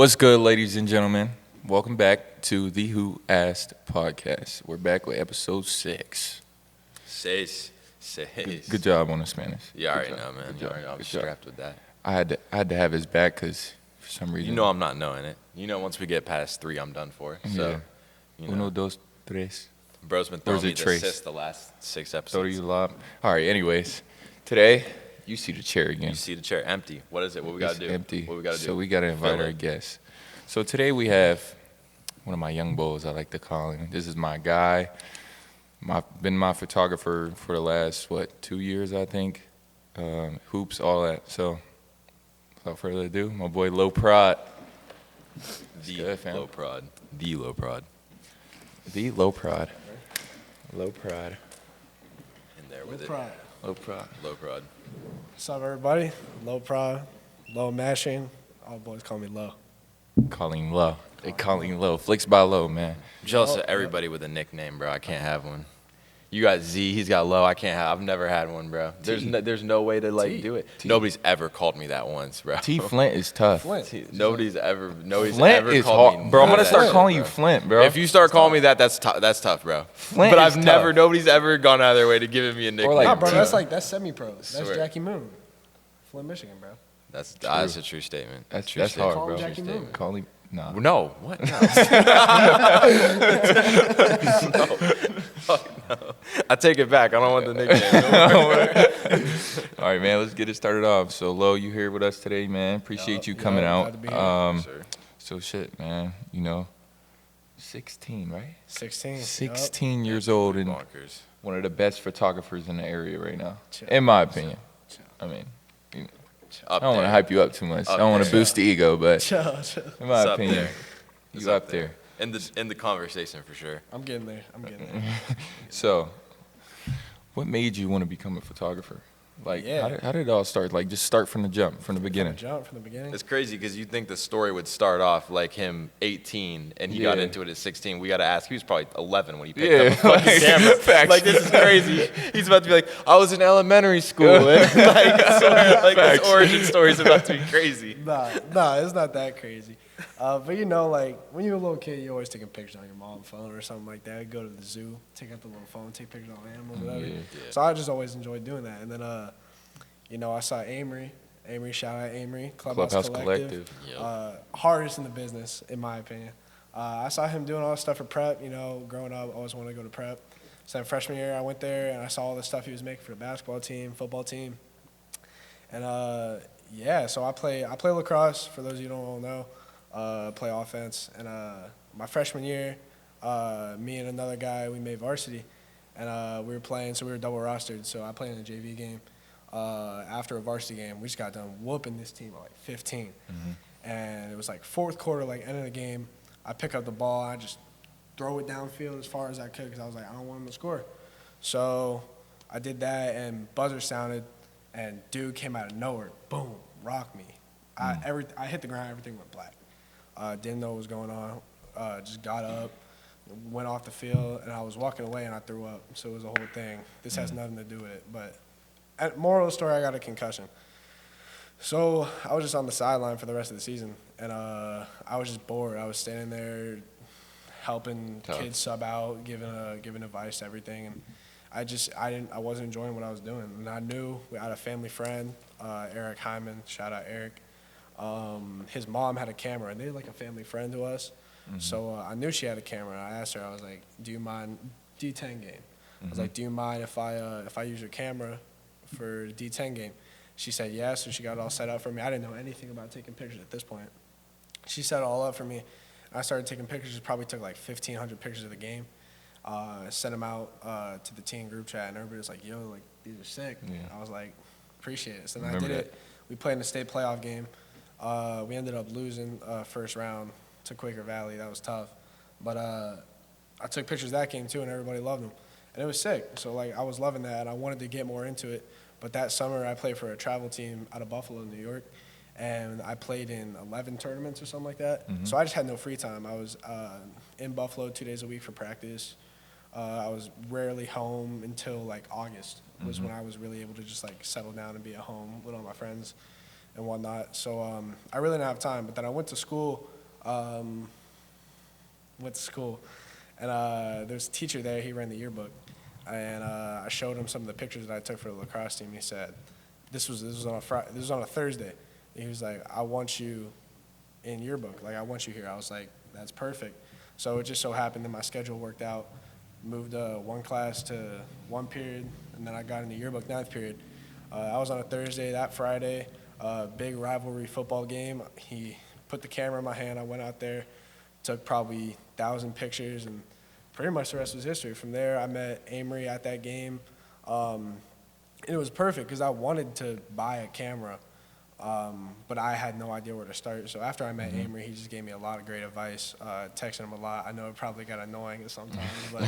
What's good, ladies and gentlemen? Welcome back to the Who Asked podcast. We're back with episode 6. Seis. Good job on the Spanish. You already know, man. Good You job. already know. I'm Good job. strapped with that. I had to have his back because for some reason. You know I'm not knowing it. You know once we get past 3, I'm done for. So, Yeah. you know. Uno, dos, tres. Bro's been Or throwing is me it the Trace? assist the last 6 So do episodes. you lob. All right. Anyways, today you see the chair again. You see the chair empty. What is it? What we got It's to do? empty. What we got to do? So we got to invite Fill our it. guests. So today we have one of my young bulls, I like to call him. This is my guy. Been my photographer for the last, 2 years, I think. Hoops, all that. So without further ado, my boy Lohprod. The good, fam. Lohprod. The Lohprod. The Lohprod. Lohprod. In there with Lohprod. Lohprod. it. Lohprod. What's up, everybody? Lohprod, Low Mashing. All the boys call me Low. Call him Low. They call him Low. Flicks by Low, man. I'm jealous of everybody with a nickname, bro. I can't have one. You got Z, he's got Low. I can't have. I've never had one, bro. There's no way to T. do it. T. Nobody's ever called me that once, bro. T Flint is tough. Flint. Nobody's ever Flint is called hard. me Bro, I'm none going of to that start shit, calling bro. you Flint, bro. If you start calling me that, that's tough, bro. Flint But is I've tough. nobody's ever gone out of their way to give me a nickname. like Nah, bro, T. that's semi-pro. That's Swear. Jackie Moon. Flint, Michigan, bro. That's a true statement. That's True statement. hard, Call bro. him Jackie Moon. Call him. Nah. No, what? No. Fuck no. I take it back. I don't want the nickname. All right, man, let's get it started off. So, Lo, you here with us today, man. Appreciate you coming glad out. to be here. Sir. So, shit, man, 16, right? 16. 16 years old and Bonkers. one of the best photographers in the area right now, Chill. in my opinion. I mean, I Up don't want to there. hype you up too much. I Up don't want to there. boost the ego, but Chill. in my It's up opinion, there. It's you up there. In the conversation for sure. I'm getting there. So, what made you want to become a photographer? Like, Yeah. how did it all start? Like, just start from the jump, from the beginning. Jump from the beginning. It's crazy because you'd think the story would start off like him 18 and he got Yeah. into it at 16. We got to ask. He was probably 11 when he picked Yeah, up a fucking like, camera. facts. Like, this is crazy. He's about to be like, I was in elementary school. And like his Facts. origin story is about to be crazy. Nah, it's not that crazy. But like when you're a little kid, you're always taking pictures on your mom's phone or something like that. Go to the zoo, take out the little phone, take pictures on animals, whatever. Yeah. So I just always enjoyed doing that. And then, I saw Amory. Shout out Amory. Clubhouse Collective. Yep. Hardest in the business, in my opinion. I saw him doing all this stuff for prep. Growing up, I always wanted to go to prep. So then freshman year, I went there and I saw all the stuff he was making for the basketball team, football team. And so I play lacrosse. For those of you who don't know, play offense. And my freshman year, me and another guy, we made varsity, and we were playing. So we were double rostered. So I played in a JV game. After a varsity game, we just got done whooping this team by like 15. And it was like fourth quarter, like end of the game. I pick up the ball, I just throw it downfield as far as I could because I was like, I don't want him to score. So I did that, and buzzer sounded, and dude came out of nowhere, boom, rocked me. I hit the ground, everything went black. Didn't know what was going on. Just got up, went off the field, and I was walking away, and I threw up. So it was a whole thing. This has nothing to do with it, but moral of the story, I got a concussion. So I was just on the sideline for the rest of the season, and I was just bored. I was standing there helping kids sub out, giving advice to everything, and I wasn't enjoying what I was doing. And I knew we had a family friend, Eric Hyman, shout out Eric. His mom had a camera, and they're like a family friend to us. So I knew she had a camera. I asked her, I was like, do you mind, D10 game? I was like, do you mind if I use your camera for the D10 game? She said yes, so she got it all set up for me. I didn't know anything about taking pictures at this point. She set it all up for me. I started taking pictures. It probably took like 1,500 pictures of the game. Sent them out to the team group chat, and everybody was like, yo, like, these are sick. Yeah. I was like, appreciate it. So then I Remember did that. it. We played in the state playoff game. We ended up losing first round to Quaker Valley. That was tough. But I took pictures of that game, too, and everybody loved them. And it was sick. So, like, I was loving that, and I wanted to get more into it. But that summer, I played for a travel team out of Buffalo, New York, and I played in 11 tournaments or something like that. So I just had no free time. I was in Buffalo 2 days a week for practice. I was rarely home until, like, August was when I was really able to just, like, settle down and be at home with all my friends and whatnot. So I really didn't have time. But then I went to school Went to school, and there's a teacher there. He ran the yearbook, and I showed him some of the pictures that I took for the lacrosse team. He said, "This was on a Friday. This was on a Thursday." And he was like, "I want you in yearbook. Like, I want you here." I was like, "That's perfect." So it just so happened that my schedule worked out. Moved one class to one period, and then I got in the yearbook ninth period. I was on a Thursday. That Friday, big rivalry football game. He put the camera in my hand. I went out there, took probably 1,000 pictures, and pretty much the rest was history. From there, I met Amory at that game. It was perfect because I wanted to buy a camera, but I had no idea where to start. So after I met Amory, he just gave me a lot of great advice. Texting him a lot. I know it probably got annoying sometimes, but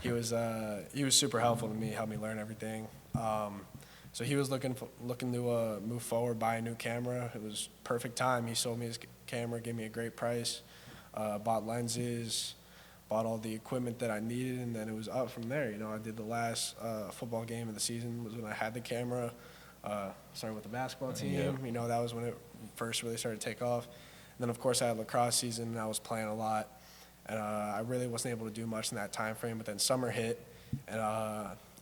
he was super helpful to me, helped me learn everything. So he was looking to move forward, buy a new camera. It was perfect time. He sold me his camera, gave me a great price, bought lenses, bought all the equipment that I needed, and then it was up from there. You know, I did the last football game of the season was when I had the camera. Started with the basketball team. Yep. You know, that was when it first really started to take off. And then, of course, I had lacrosse season, and I was playing a lot. And I really wasn't able to do much in that time frame. But then summer hit, and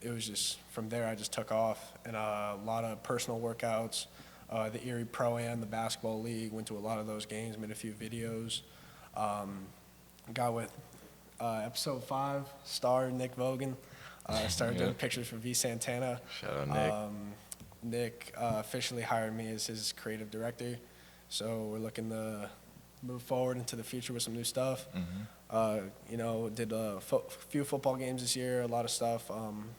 it was just from there I just took off. And a lot of personal workouts, the Erie Pro-Am, the basketball league, went to a lot of those games, made a few videos. Got with episode 5 star Nick Vogan. Started doing pictures for V Santana. Shout out Nick. Nick officially hired me as his creative director, so we're looking to move forward into the future with some new stuff. You know, did a few football games this year, a lot of stuff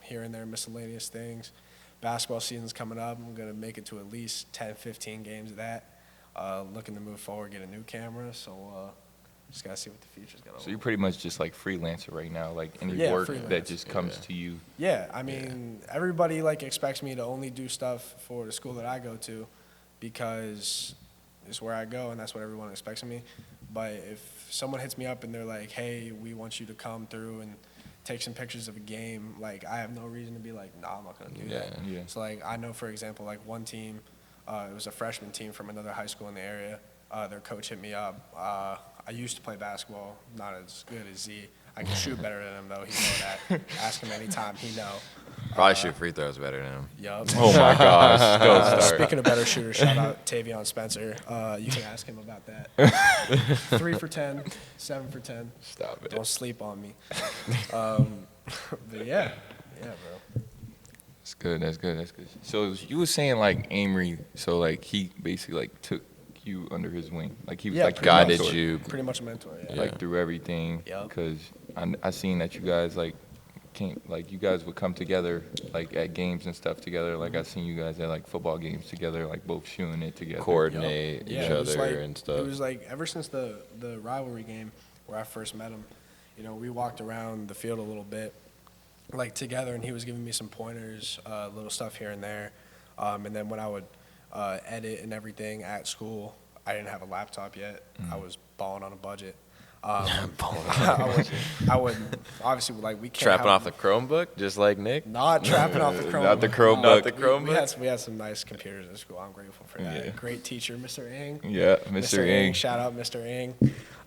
here and there, miscellaneous things. Basketball season's coming up. I'm going to make it to at least 10, 15 games of that. Looking to move forward, get a new camera, so just got to see what the future's going to So you're pretty much just like freelancer right now, like any Yeah, work freelance. that just comes to you. Yeah, I mean, everybody like expects me to only do stuff for the school that I go to because it's where I go and that's what everyone expects of me. But if someone hits me up and they're like, "Hey, we want you to come through and take some pictures of a game," like I have no reason to be like, "Nah, I'm not gonna do that." Yeah. So like I know, for example, like one team, it was a freshman team from another high school in the area. Their coach hit me up. I used to play basketball, not as good as Z. I can shoot better than him, though. He know that. Ask him anytime. He know. Probably shoot free throws better than him. Yup. Oh my gosh, don't start. Speaking of better shooters, shout out Tavion Spencer. You can ask him about that. 3 for 10, 7 for 10. Stop it. Don't sleep on me. But yeah, bro. That's good. That's good. That's good. So you were saying like Amory, so like he basically like took you under his wing, like he was Yeah, like your Guided mentor, you. Pretty much a mentor. Yeah. like through everything. Yup. Because I seen that you guys like you guys would come together like at games and stuff together. Like I seen you guys at like football games together, like both shooting it together. Coordinate Yeah, each it was other like, and stuff. It was like ever since the rivalry game where I first met him, you know, we walked around the field a little bit, like together, and he was giving me some pointers, little stuff here and there. And then when I would edit and everything at school, I didn't have a laptop yet. I was balling on a budget. I would obviously like we can't Trapping have, off the Chromebook, just like Nick. not trapping off the Chromebook. Not the Chromebook. Not the We Chromebook. had some nice computers in school. I'm grateful for that. Yeah. Great teacher, Mr. Ing. Yeah, Mr. Ing. Shout out Mr. Ing.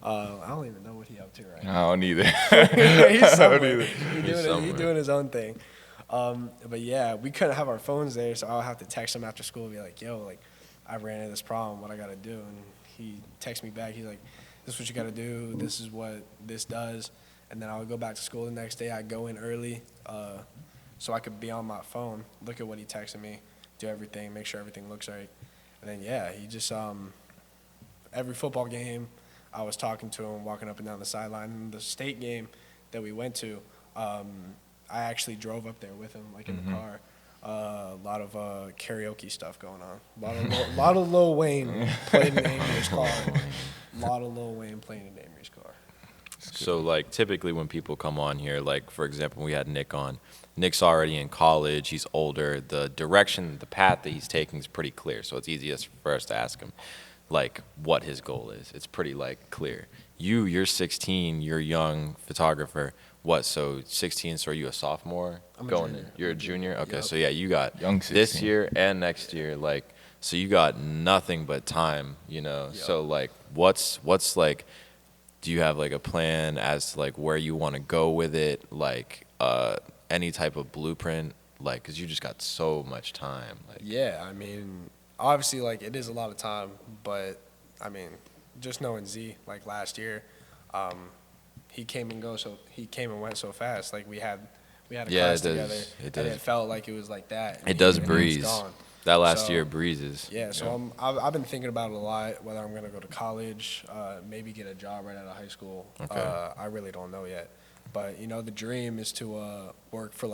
I don't even know what he up to right I now. don't either. He's somewhere. He's somewhere. He's doing his own thing. But yeah, we couldn't have our phones there, so I'll have to text him after school and be like, "Yo, like, I ran into this problem. What I got to do?" And he texts me back. He's like, "This is what you got to do. This is what this does." And then I would go back to school the next day. I'd go in early so I could be on my phone, look at what he texted me, do everything, make sure everything looks right. And then, yeah, he just every football game, I was talking to him, walking up and down the sideline. And the state game that we went to, I actually drove up there with him, like in the car. A lot of karaoke stuff going on. A lot of Lil Wayne playing in Amory's car. A lot of Lil Wayne playing in Amory's car. So, like, typically when people come on here, like, for example, we had Nick on. Nick's already in college. He's older. The direction, the path that he's taking is pretty clear. So it's easiest for us to ask him, like, what his goal is. It's pretty, like, clear. You're 16. You're a young photographer. What, so 16, so are you a sophomore? I'm a going junior. in? You're a junior? Okay, Yep. So, yeah, you got Young this 16. year and next year, like, So you got nothing but time, you know. Yep. So like, what's like? Do you have like a plan as to like where you want to go with it? Like any type of blueprint? Like, cause you just got so much time. Like, Yeah, I mean, obviously, like, it is a lot of time, but, I mean, just knowing Z, like, last year, he came and went so fast. Like, we had a Yeah, class it does. together, It and does. it felt like it was like that. it does and he was breeze. gone. That last So, year breezes. Yeah, so I've been thinking about it a lot, whether I'm going to go to college, maybe get a job right out of high school. Okay. I really don't know yet. But, you know, the dream is to work for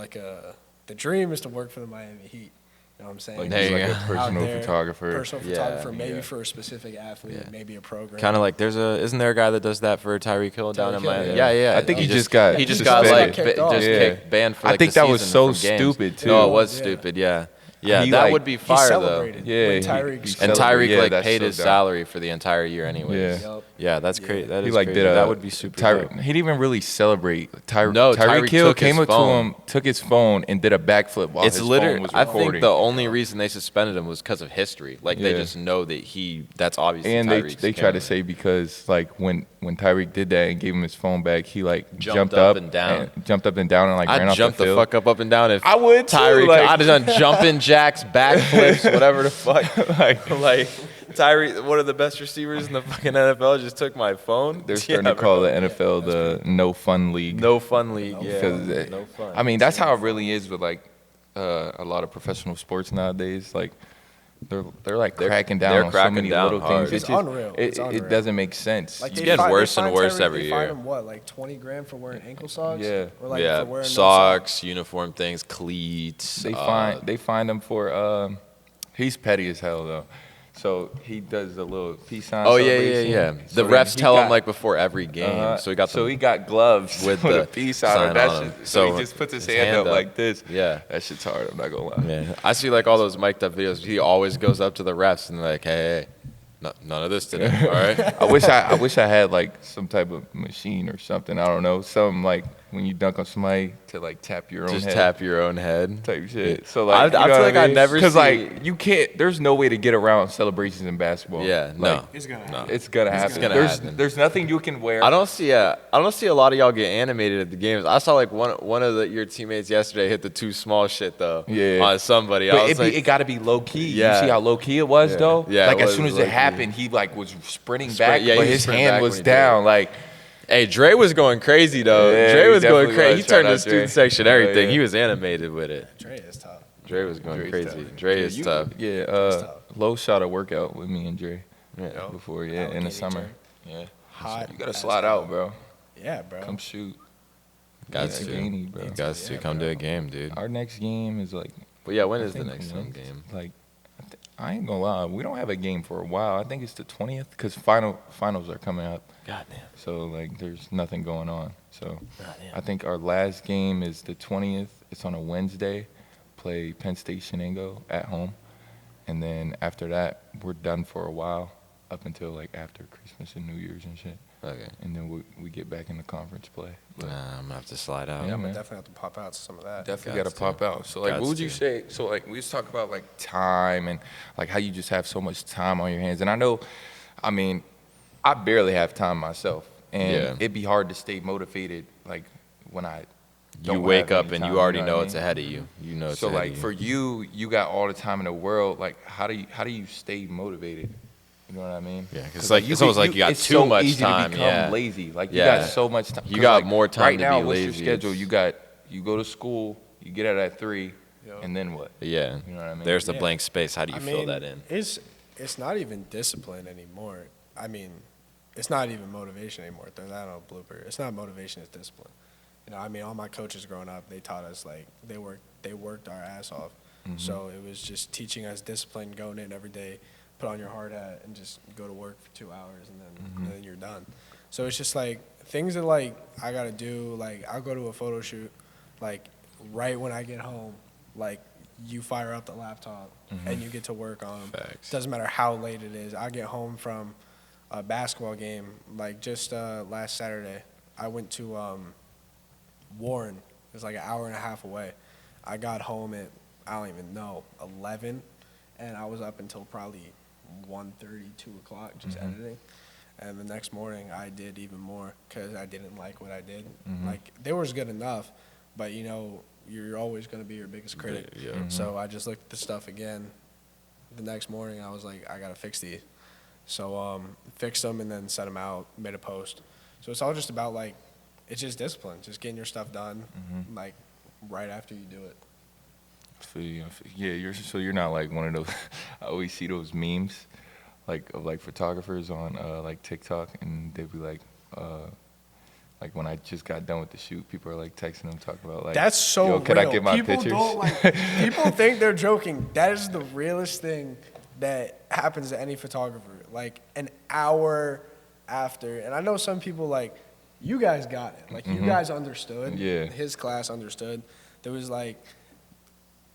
the dream is to work for the Miami Heat. You know what I'm saying? Like, There he's you like go. a Out personal there, photographer. Personal Yeah, photographer, maybe yeah. for a specific athlete, Yeah. maybe a program. Kind of like isn't there a guy that does that for Tyreek Hill down in Tyreek Hill, Miami? yeah. Yeah. I think he just got he just suspended. got like Kicked off. just Yeah. kicked banned for I like think the that was season so from games. stupid, too. No, it was Yeah. stupid. Yeah. Yeah, He, that like, would be He fire though. celebrated Yeah, when he Tyreek celebrated. scored. And Tyreek Yeah, like that's paid so his dumb. salary for the entire year anyways. Yeah. Yup. Yeah, that's Yeah. crazy. That He is like crazy. did a That would be super dope. He didn't even really celebrate. No, Tyreek Hill took his came up to phone. him, took his phone, and did a backflip while It's his literally. phone was I recording. think the only reason they suspended him was because of history. Like they Yeah. just know that that's obviously. and Tyreek's they tried to camera. say because like when Tyreek did that and gave him his phone back, he like Jumped up and down. jumped up and down and like ran I'd off jump the the field. fuck up and down if I would too, Tyreek. like- I'd have done jumping jacks, backflips, whatever the fuck. like Tyreek, one of the best receivers in the fucking NFL, just took my phone. They're starting to call the NFL the no fun league. no fun league. Yeah, because no fun. I mean that's how it really is with like a lot of professional sports nowadays. Like they're like cracking down they're on so cracking many down little hard. things. It's unreal. It's It unreal. doesn't make sense. Like It's they getting fine- worse they and fine worse Tyreek- every they fine year. him what, like 20 grand for wearing ankle socks? Yeah. Or like yeah, for wearing no socks, uniform things, cleats. They find him for he's petty as hell though. So he does a little peace sign. Oh yeah. celebration. The So then refs he tell him got- like before every game. So he got he got gloves with with the a peace sign. sign That on 'em. shit, so So he just puts his his hand hand up up. like this. Yeah. That shit's hard. I'm not gonna lie. Yeah, I see like all those mic'd up videos. He always goes up to the refs and like, hey, none of this today. All right. I wish I had like some type of machine or something. I don't know. Something like when you dunk on somebody to like tap your own Just head. tap your own head. Type shit. So I like, feel like I never because see- like you can't. There's no way to get around celebrations in basketball. Yeah, Like, no. It's gonna No. happen. It's gonna happen. gonna there's happen. there's nothing you can wear. I don't see a lot of y'all get animated at the games. I saw like one of your teammates yesterday hit the too small shit though. Yeah. On somebody. I But was like, it got to be low key. Yeah. You see how low key it was Yeah. though. Yeah, Like it as soon was as it low-key. happened, he like was sprinting Sprint- back, yeah, he but was his sprinting hand back was when he did it. down. Like hey, Dre was going crazy though. Yeah, Dre he was going definitely crazy. was. He turned Shout the out student Dre. section, everything. Yeah. He was animated with it. Dre is tough. Dre was going Dre's crazy. tough. Dre Yeah, is you- tough. Yeah, tough. Low shot a workout with me and Dre Yeah. before. Yeah, in the Allocating summer. turn. Yeah, Hot. you gotta as slide hell. out, bro. Yeah, bro. Come shoot. Got Yeah, to. Gainey, bro. Got to Yeah, come bro. to a game, dude. Our next game is like. But yeah, when I is the think next home Wednesday. game? Like, I ain't gonna lie, we don't have a game for a while. I think it's the 20th because finals are coming up. Goddamn. So like, there's nothing going on. So Goddamn. I think our last game is the 20th. It's on a Wednesday. Play Penn State Shenango at home, and then after that, we're done for a while up until like after Christmas and New Year's and shit. Okay. And then we get back into conference play. But I'm gonna have to slide out. Yeah, Yeah, man. but definitely have to pop out to some of that. definitely Gots got to pop out. So like, Gots what would you to. say? So like, we just talk about like time and like how you just have so much time on your hands. And I know, I mean, I barely have time myself, and Yeah. it'd be hard to stay motivated like when I. You don't wake have up any and time, you already what know I it's mean? ahead of you. You know it's So ahead like of for you, you got all the time in the world. Like how do you stay motivated? You know what I mean? Yeah, 'cause, like, it's almost like you got it's too so much easy time, to become yeah. lazy. Like you Yeah. got so much time. You 'Cause, got like, more time right to now, be what's lazy. your schedule? It's- You go to school. You get out at 3, Yo. and then what? Yeah. You know what I mean? There's the Yeah. blank space. How do you I fill mean, that in? It's not even discipline anymore. I mean, it's not even motivation anymore. Throw that on a blooper. It's not motivation, it's discipline. You know, I mean, all my coaches growing up, they taught us like they worked our ass off. Mm-hmm. So it was just teaching us discipline, going in every day, put on your hard hat, and just go to work for 2 hours, and then you're done. So it's just like things that like I gotta do. Like I'll go to a photo shoot, like right when I get home, like you fire up the laptop and you get to work on 'em. Facts. Doesn't matter how late it is. I get home from a basketball game, like just last Saturday. I went to Warren. It was like an hour and a half away. I got home at, I don't even know, 11, and I was up until probably 1:30, 2 o'clock just editing. And the next morning, I did even more because I didn't like what I did. Like, they was good enough, but, you know, you're always going to be your biggest critic. Yeah. So I just looked at the stuff again. The next morning, I was like, I got to fix these. So fixed them and then set them out, made a post. So it's all just about, like, it's just discipline, just getting your stuff done, like, right after you do it. So, yeah, you're not like one of those. I always see those memes, like of like photographers on like TikTok, and they'd be like when I just got done with the shoot, people are like texting them, talking about like, That's so yo, real. can I get my People pictures? don't like. People think they're joking. That is the realest thing that happens to any photographer. Like an hour after, and I know some people like, you guys got it. Like you guys understood. Yeah. His class understood. There was like,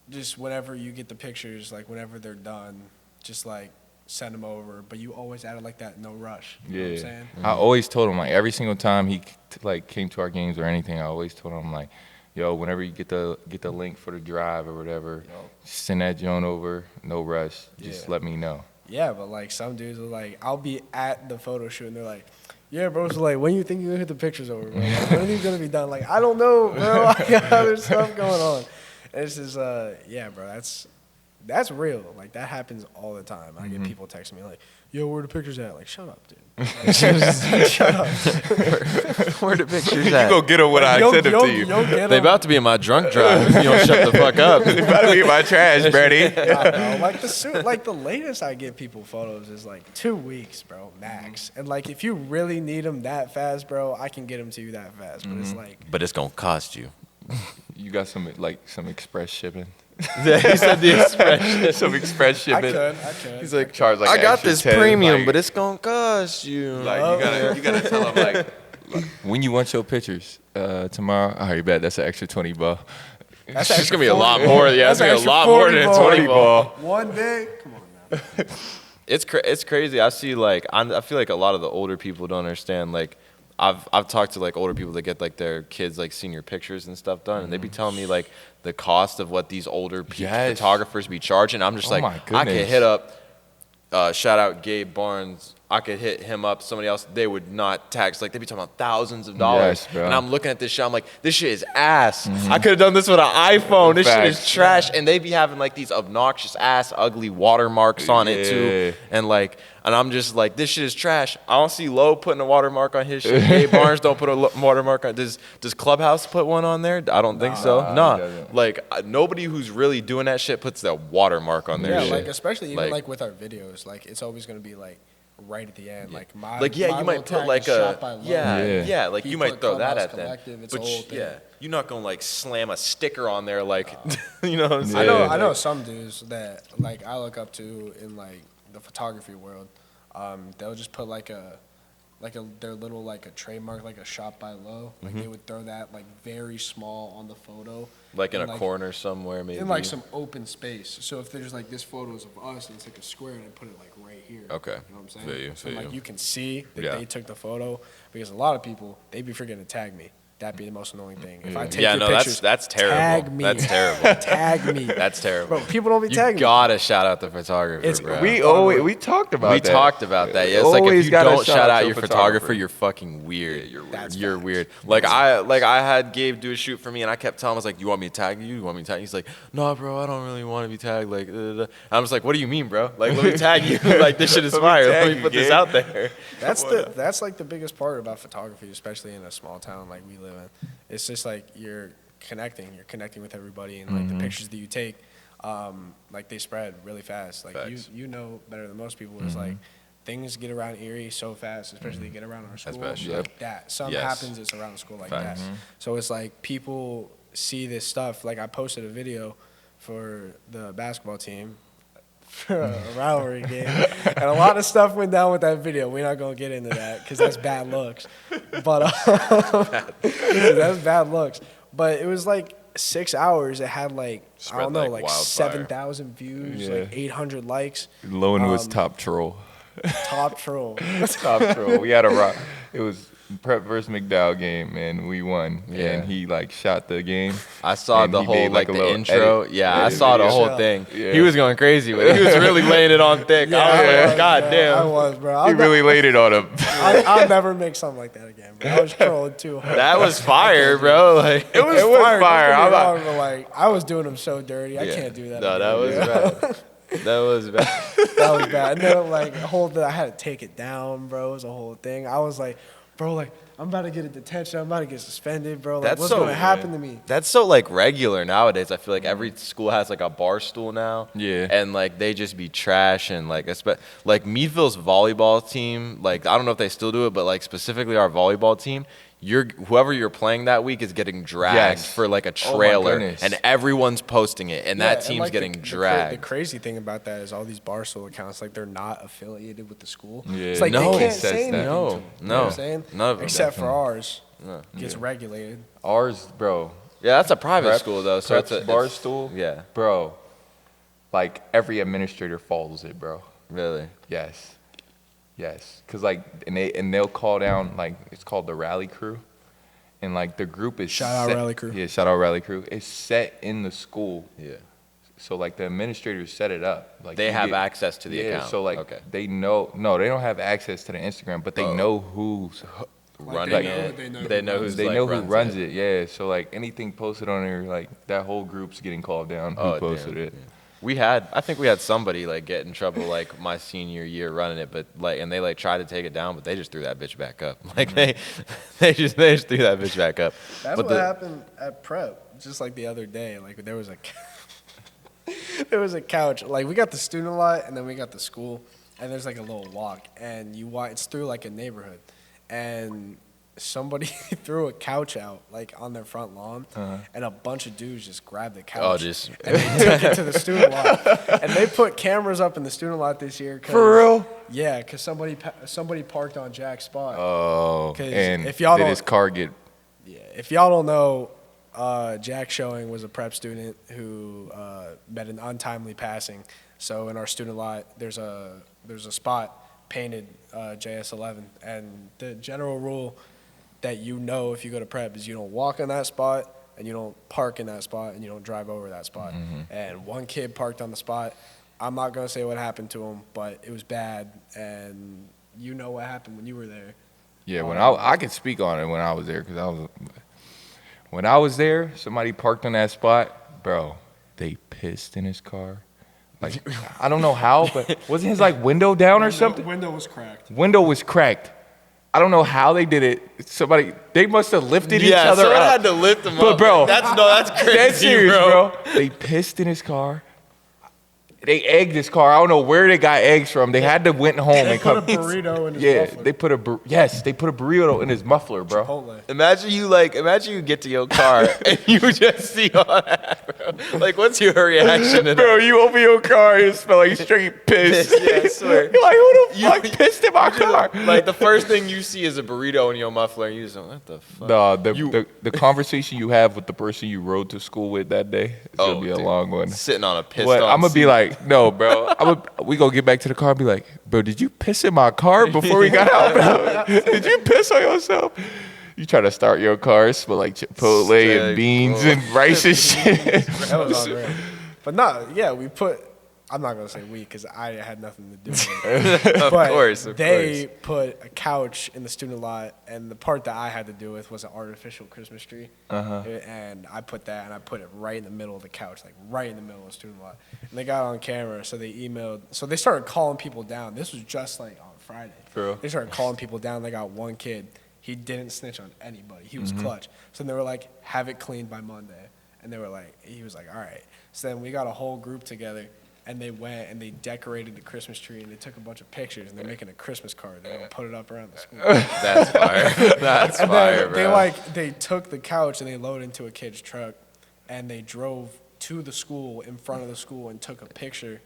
just whenever you get the pictures, like whenever they're done, just like send them over. But you always added like that no rush. You know what I'm saying? I always told him, like, every single time he like came to our games or anything, I always told him, like, yo, whenever you get the link for the drive or whatever, send that joint over, no rush, just let me know. Yeah, but like some dudes are like, I'll be at the photo shoot and they're like, yeah, bro, so like, when you think you're gonna hit the pictures over, bro? Like, when are these gonna be done? Like, I don't know, bro. I got other stuff going on. And it's just, yeah, bro, that's real. Like, that happens all the time. I get people texting me like, yo, where the pictures at? Like, shut up, dude. Like, shut up. Where the pictures You at? go get them when I send them to you. They about to be in my drunk drive if you don't shut the fuck up. They about to be in my trash, Brady. Like the latest I give people photos is like 2 weeks, bro, max. And like, if you really need them that fast, bro, I can get them to you that fast. But it's like, But it's gonna cost you. You got some express shipping. He said the expression. Some express I shipping. could. He's like charge like I an got extra this 10, premium, like- but it's gonna cost you. Like you gotta tell him like when you want your pictures tomorrow. All right, bet that's an extra $20. That's It's extra gonna be a lot 40. more. Yeah, it's That's gonna be a extra lot more than 40 20 ball. One day? Come on now. It's crazy. I see I feel like a lot of the older people don't understand. Like I've talked to like older people that get like their kids like senior pictures and stuff done, and they be telling me like the cost of what these older photographers be charging. I'm just Oh like, my I could goodness. hit up, shout out Gabe Barnes. I could hit him up, somebody else. They would not tax. Like, they'd be talking about thousands of dollars. Yes, bro. And I'm looking at this shit. I'm like, this shit is ass. I could have done this with an iPhone. This shit is Facts. trash. And they be having like these obnoxious ass, ugly watermarks on it too. And like, and I'm just like, this shit is trash. I don't see Lowe putting a watermark on his shit. Gabe Barnes don't put a watermark on. Does Clubhouse put one on there? I don't think so. he No. doesn't. Like, nobody who's really doing that shit puts that watermark on their Yeah, shit. like especially even Like- like with our videos, like it's always gonna be like right at the end, like my Like, yeah, my you little might put tag like is a shot by Lowe. yeah, like He you might put throw that Clubhouse at them. Collective, it's a But whole thing. yeah, you're not gonna like slam a sticker on there like you know what I'm Yeah. saying? I know some dudes that like I look up to in like the photography world. They'll just put like their little like a trademark, like a shot by Lowe. Like they would throw that like very small on the photo, Like in and, a corner somewhere maybe. in like some open space. So if there's like this photos of us and it's like a square, and I put it like right here. Okay. You know what I'm saying? Feel you, So feel like you. you can see that Yeah. they took the photo, because a lot of people they be forgetting to tag me. That'd be the most annoying thing. If I take Yeah, your no, pictures, that's terrible. Tag me. That's terrible. Tag me. That's terrible. Bro, people don't be You tagging. gotta shout out the photographer, It's- bro. We talked about We that. talked about that. Yeah, it's like if Always you gotta don't shout out your your photographer, you're fucking weird. you're weird. That's You're facts. weird. Like I had Gabe do a shoot for me, and I kept telling him, I was like, "You want me to tag you? You want me to tag you?" He's like, "No, bro, I don't really want to be tagged." Like, I was like, "What do you mean, bro? Like, let me tag you. Like, this shit is Let me fire. tag Let me you, put this Gabe." out there." That's like the biggest part about photography, especially in a small town like we live in. It's just like you're connecting with everybody, and like the pictures that you take, like they spread really fast. Like Facts. you know better than most people. It's like things get around Erie so fast, especially they get around our school best, yeah. like that. Something Yes. happens, it's around the school like Facts. that. So it's like people see this stuff. Like I posted a video for the basketball team for a rivalry game, and a lot of stuff went down with that video. We're not gonna get into that because that's bad looks, but that's bad looks. But it was like 6 hours. It had like Spread I don't know, like like wildfire. 7,000 views, Yeah. like 800 likes. Lone was top troll. Top troll. Top troll. We had a rock. It was Prep versus McDowell game, man. We won, Yeah. and he like shot the game. I saw And the he whole made, like a the little intro. edit- Yeah, I edit saw the video. whole Yeah. thing. Yeah. He was going crazy with it. He was really laying it on thick. Yeah, I was I like, was, God bro. damn. I was, bro. He really laid it on him. I'll never make something like that again, bro. I was trolling too hard. That was fire, bro. Like It was It was fire. fire. Don't get me I'm wrong, but like I was doing him so dirty. I Yeah. can't do that. No, again, that was bro. bad. That was bad. That was bad. And then like the whole I had to take it down, bro. It was a whole thing. I was like, bro, like I'm about to get a detention. I'm about to get suspended, bro. Like That's what's so gonna happen to me? That's so like regular nowadays. I feel like every school has like a bar stool now. Yeah. And like they just be trash and like Meadville's volleyball team. Like I don't know if they still do it, but like specifically our volleyball team. Whoever you're playing that week is getting dragged Yes. for like a Oh my trailer, goodness. and everyone's posting it, and Yeah, that team's like, getting the dragged. crazy thing about that is all these Barstool accounts, like they're not affiliated with the school. Yeah. It's like No, they it can't says say anything. that. No, to them, you know no, what I'm saying? none of them. Except for Definitely. ours, No. gets regulated. Ours, bro. Yeah, that's a private Prep- school though, so Prep's it's a bar it's- stool. Yeah, Bro, like every administrator follows it, bro. really. Yes, yes. Cause like, and they'll call down like it's called the rally crew, and like the group is Shout out set- rally crew. Yeah, shout out rally crew. It's set in the school, Yeah. so like the administrators set it up. Like They you have get- access to the yeah, account. so like okay. they know. No, they don't have access to the Instagram, but they Oh. know who's. Running like- it. they know They who know who's They like, know who runs runs it. it. Yeah. So like anything posted on there, like that whole group's getting called down. Who Oh, posted damn. it? I think we had somebody like get in trouble like my senior year running it, but like, and they like tried to take it down, but they just threw that bitch back up. Like they just threw that bitch back up. That's But what happened at prep. Just like the other day, like there was a there was a couch. Like we got the student lot, and then we got the school, and there's like a little walk, and you walk. It's through like a neighborhood, and somebody threw a couch out like on their front lawn, and a bunch of dudes just grabbed the couch. Oh, just and they took it to the student lot, and they put cameras up in the student lot this year. 'Cause- For real? Yeah, because somebody parked on Jack's spot. Oh, 'Cause and if y'all did don't- his car get? Yeah, if y'all don't know, Jack Showing was a prep student who met an untimely passing. So in our student lot, there's a spot painted JS11, and the general rule that you know if you go to prep is you don't walk on that spot, and you don't park in that spot, and you don't drive over that spot. And one kid parked on the spot. I'm not gonna say what happened to him, but it was bad, and you know what happened when you were there. Yeah, when I could speak on it when I was there because when I was there, somebody parked on that spot, bro. They pissed in his car. Like I don't know how, but wasn't his like window down or something? Window was cracked. Window was cracked. I don't know how they did it. They must have lifted each other someone up. had to lift them But up. bro, that's crazy, Dead serious, bro. They pissed in his car. They egged his car. I don't know where they got eggs from. They had to went home and Put a come. burrito in his Yeah, muffler. they put a burrito in his muffler, bro. Chipotle. Imagine you get to your car and you just see all that, bro. Like, what's your reaction to that? Bro, you open your car and it smell like straight piss. Yeah, I swear. You're like, who the You- fuck pissed in my car? Like, the first thing you see is a burrito in your muffler, and you just go, what the fuck? No, the conversation you have with the person you rode to school with that day is gonna be a dude. long one. Sitting on a pissed But on I'm gonna be seat. like, no, bro. We gonna get back to the car and be like, bro, did you piss in my car before we got out, bro? Did you piss on yourself? You try to start your car, it smell like Chipotle Sick, and beans bro. and rice and shit. That was all great. But no, yeah, we put. I'm not gonna say we because I had nothing to do with it. Of But course, of they put a couch in the student lot, and the part that I had to do with was an artificial Christmas tree. And I put that, and I put it right in the middle of the couch, like right in the middle of the student lot. And they got it on camera, so they emailed. So they started calling people down. This was just like on Friday. For real? They started calling people down. They got one kid. He didn't snitch on anybody. He was clutch. So they were like, have it cleaned by Monday. And they were like, he was like, all right. So then we got a whole group together. And they went and they decorated the Christmas tree and they took a bunch of pictures and they're making a Christmas card. They're gonna put it up around the school. That's fire. That's And fire, then bro. they took the couch and they loaded into a kid's truck and they drove to the school in front of the school and took a picture.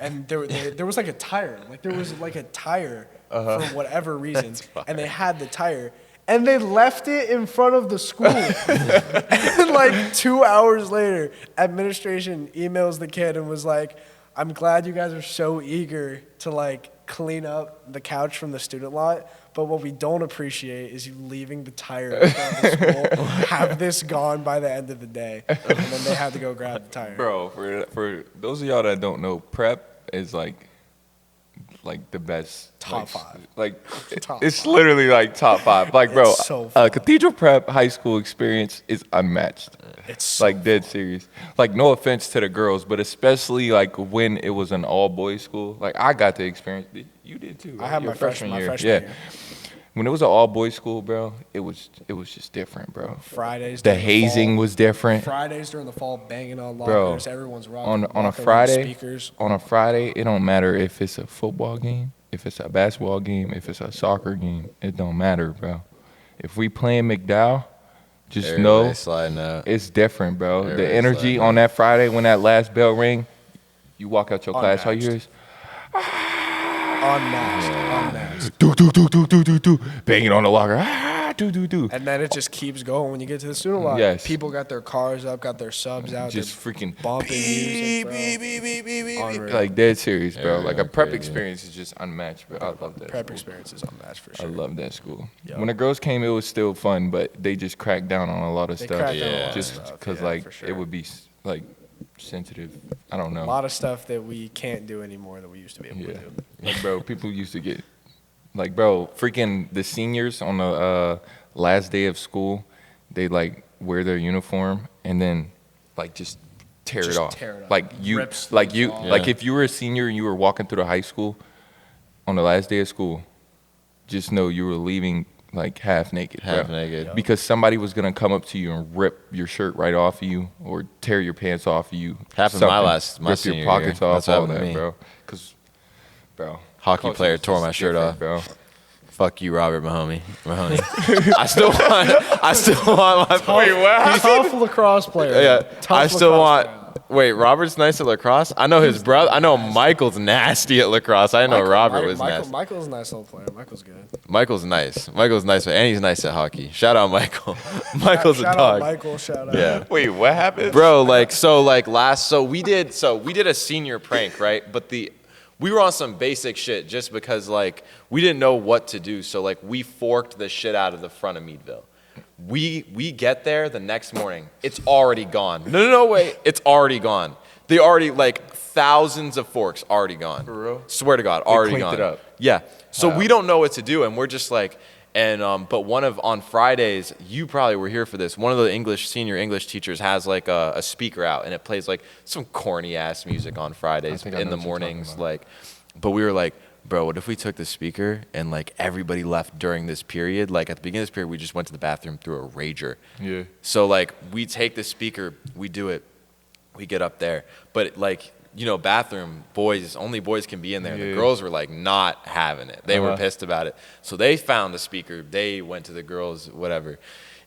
And there was like a tire. Like there was like a tire for whatever reason. And they had the tire. And they left it in front of the school. And like 2 hours later, administration emails the kid and was like, I'm glad you guys are so eager to like clean up the couch from the student lot. But what we don't appreciate is you leaving the tire in front of the school, have this gone by the end of the day, and then they have to go grab the tire. Bro, for those of y'all that don't know, prep is like the best. Top 5. Like Top it's 5. literally like top 5. Like bro, It's so fun. Cathedral Prep high school experience is unmatched. It's so Like dead serious. Like no offense to the girls, but especially like when it was an all boys school. Like I got to experience. You did too. Right? I had Your my freshman year. Yeah. When it was an all boys school, bro, it was just different, bro. Fridays. The during hazing fall, was different. Fridays during the fall, banging on Bro, lockers. Everyone's rocking. On a walking around Friday, speakers. on a Friday, it don't matter if it's a football game, if it's a basketball game, if it's a soccer game. It don't matter, bro. If we playing McDowell, just Everybody know sliding out. it's different, bro. Everybody The energy sliding on that Friday when that last bell ring, you walk out your class, all you hear is Unmatched. do do do do do do do, banging on the locker, do do do. And then it just keeps going when you get to the student lot. Yes. People got their cars up, got their subs out. Just freaking bumping music, bro. Unreal. like dead serious, bro. Like a Everyone prep crazy. experience is just unmatched, bro. I love that. Prep school. experience is unmatched for I sure. love that school. Yup. When the girls came, it was still fun, but they just cracked down on a lot of They stuff. cracked down on a lot of Just stuff, because, yeah, like, for sure. it would be like sensitive. I don't A know. lot of stuff that we can't do anymore that we used to be able Yeah, to do. like, bro, people used to get like, bro, freaking the seniors on the last day of school, they like wear their uniform and then like just tear Just it off. tear it off. Like you, Rips like things you, off. like Yeah. if you were a senior and you were walking through the high school on the last day of school, just know you were leaving like half naked. Half bro. naked. Yup. Because somebody was gonna come up to you and rip your shirt right off of you or tear your pants off of you. Happened my rip senior your pockets year. off, That's what all happened to that, me. bro. Cause, bro, Hockey culture player is tore just my shirt different, off. bro. Fuck you, Robert Mahoney. I still want my. Tough lacrosse player. Yeah, Tough I still lacrosse want. player. Wait, Robert's nice at lacrosse. I know his brother. I know Michael's nasty at lacrosse. I know Robert was nasty. Michael's a nice little player. Michael's good. Michael's nice. Michael's nice, and he's nice at hockey. Shout out Michael. Michael's Shout a dog. out Michael. Shout out. Yeah. Wait, what happened? Bro, we did a senior prank, right? But we were on some basic shit just because like we didn't know what to do. So like we forked the shit out of the front of Meadville. We get there the next morning. It's already gone. No, wait. It's already gone. They already like thousands of forks already gone. For real? Swear to God, already cleaned gone. it up. Yeah. So Wow. we don't know what to do, and we're just like, but on Fridays, you probably were here for this. One of the senior English teachers has like a speaker out, and it plays like some corny ass music on Fridays think I in know the what you're talking mornings, about. like. But we were like, bro, what if we took the speaker and like everybody left during this period? Like at the beginning of this period, we just went to the bathroom through a rager. Yeah. So like we take the speaker, we do it, we get up there, but like. Bathroom, only boys can be in there. Yeah. The girls were like not having it. They were Uh-huh. pissed about it. So they found the speaker. They went to the girls, whatever.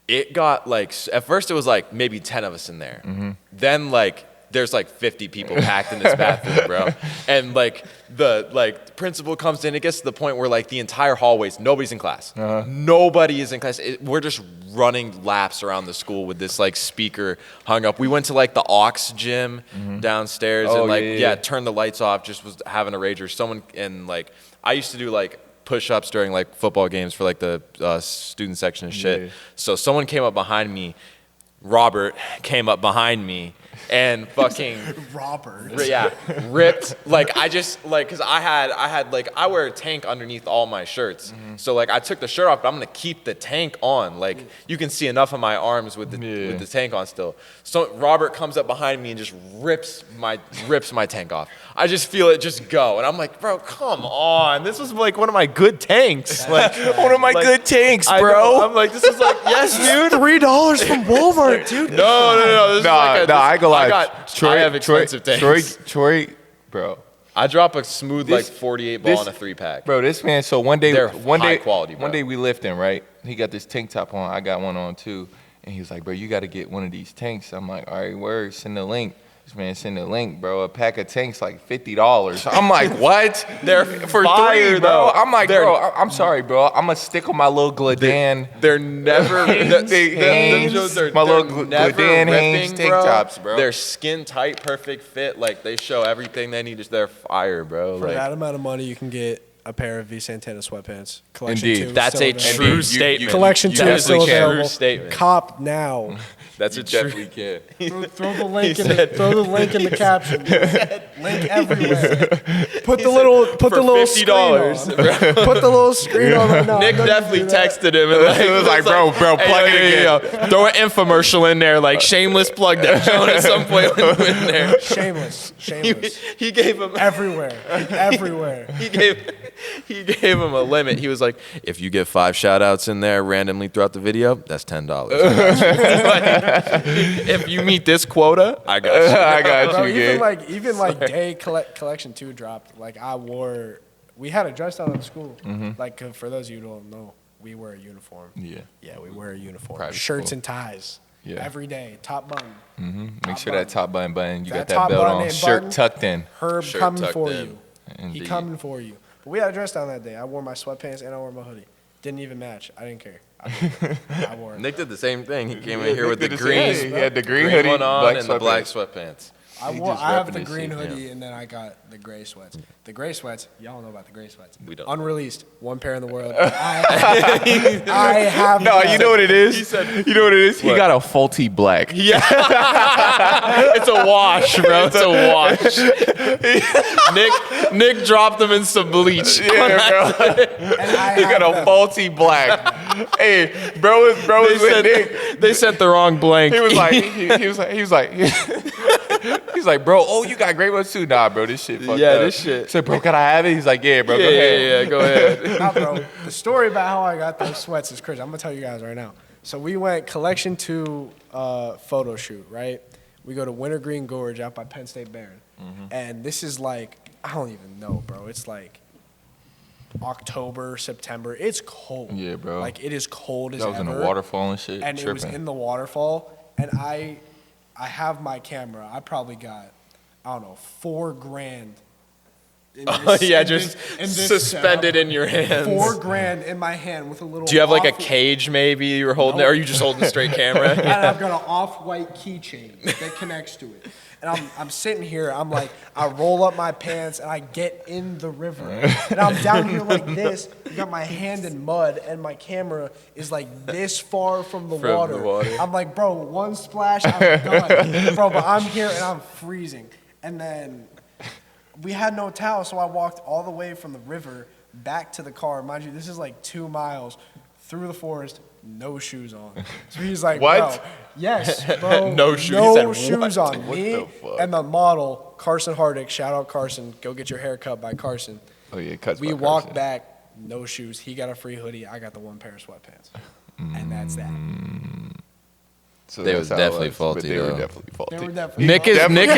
It got like, at first it was like maybe 10 of us in there. Mm-hmm. Then like, there's like 50 people packed in this bathroom, bro. And like the principal comes in. It gets to the point where like the entire hallways, nobody's in class. Uh-huh. Nobody is in class. We're just running laps around the school with this like speaker hung up. We went to like the aux gym downstairs Oh, and like yeah. turned the lights off. Just was having a rager. I used to do like push-ups during like football games for like the student section and shit. Yeah. So someone came up behind me. Robert came up behind me and fucking Robert. ripped like I just like because I had like I wear a tank underneath all my shirts, so like I took the shirt off, but I'm gonna keep the tank on. Like you can see enough of my arms with the tank on still. So Robert comes up behind me and just rips my tank off. I just feel it just go, and I'm like, bro, come on, this was like one of my good tanks, like One of my like, good tanks, I bro. know, I'm like, this is like, yes, dude. $3 from Walmart, dude. No. This is like I ain't gonna lie. I have expensive tanks. Troy, bro. I drop a smooth This- like 48 ball this- in a 3-pack. Bro, this man. So one day, They're one high day, quality, bro. one day we lifting, right? He got this tank top on. I got one on too, and he was like, "Bro, you got to get one of these tanks." I'm like, "All right, word. Send the link." This man send the link, bro. A pack of tanks like $50. I'm like, what? They're for fire, three, bro. though. I'm like, They're- bro. I'm sorry, bro. I'm gonna stick on my little Gladan. They're never Hanes, they're my little never Gladan Hanes ripping, tank bro. tops, bro. They're skin tight, perfect fit. Like they show everything they need. They're fire, bro. For Like that amount of money, you can get a pair of V Santana sweatpants. Collection Indeed. 2 That's still a available. true You- statement. Collection you 2 is still definitely can. available. True statement. Cop now. That's You a true. definitely can. Throw the link in the caption. Link everywhere. Put the little screen on. Put the little screen on right now. Nick I know you definitely do that. texted him and It was like, bro, plug it again. Throw an infomercial in there, like shameless plug that Joan at some point went in there. Shameless. He gave him Everywhere. he gave him a limit. He was like, if you get 5 shout outs in there randomly throughout the video, that's $10. If you meet this quota, I got you. I got Bro, you, kid. even day collection 2 dropped. Like we had a dress down in school. Like for those of you who don't know, we wear a uniform. Yeah. Yeah, we wear a uniform. Private Shirts school. and ties. Yeah. Every day, top button. Make sure that top button, you got That that top belt button on, and shirt button. tucked in. Herb Shirt coming tucked for in. you. He Indeed. coming for you. But we had a dress down that day. I wore my sweatpants and I wore my hoodie. Didn't even match. I didn't care. I wore it. Nick did the same thing. He came Yeah, in here Nick with the did the green. same. He had the green green hoodie, one on, black and the black sweatpants. sweatpants. I He wore. just I have repping the his green shit, hoodie, and then I got the gray sweats. The gray sweats, y'all know about the gray sweats. We don't. Unreleased, one pair in the world. I have. No, them. you know what it is? You know what it is? He got a faulty black. Yeah. It's a wash, bro. It's a wash. Nick dropped them in some bleach. Yeah, bro. And I He have got a them. faulty black. Hey, bro was with Nick. They sent the wrong blank. He was like, he's like, bro, oh, you got great ones too? Nah, bro, this shit fucked Yeah, up. this shit. I said, bro, can I have it? He's like, yeah, bro, go ahead. Go ahead. Nah, bro. The story about how I got those sweats is crazy. I'm gonna tell you guys right now. So we went collection 2 photo shoot, right? We go to Wintergreen Gorge out by Penn State Barron, and this is like I don't even know, bro. It's like October, September. It's cold. Yeah, bro. Like it is cold as That was in ever. the waterfall and shit. And it was in the waterfall, and I have my camera. I probably got I don't know $4,000. Suspended in your hands. $4,000 in my hand with a little. Do you have like a off- cage maybe you were holding it, or are you just holding a straight camera? And I've got an off-white keychain that connects to it. And I'm sitting here, I'm like, I roll up my pants and I get in the river. And I'm down here like this, got my hand in mud, and my camera is like this far from the water. I'm like, bro, one splash, I'm done. Bro, but I'm here and I'm freezing. And then we had no towel, so I walked all the way from the river back to the car. Mind you, this is like 2 miles through the forest, no shoes on. So he's like, What? Bro, yes, bro. No shoes. No He said, shoes "What?" on. What Me the fuck? and the model, Carson Hardick. Shout out Carson. Go get your hair cut by Carson. Oh, yeah, cuts We by walked Carson. back, no shoes. He got a free hoodie. I got the one pair of sweatpants. And that's that. So They that's was how it definitely was, but faulty, They were though. definitely faulty. They were definitely Nick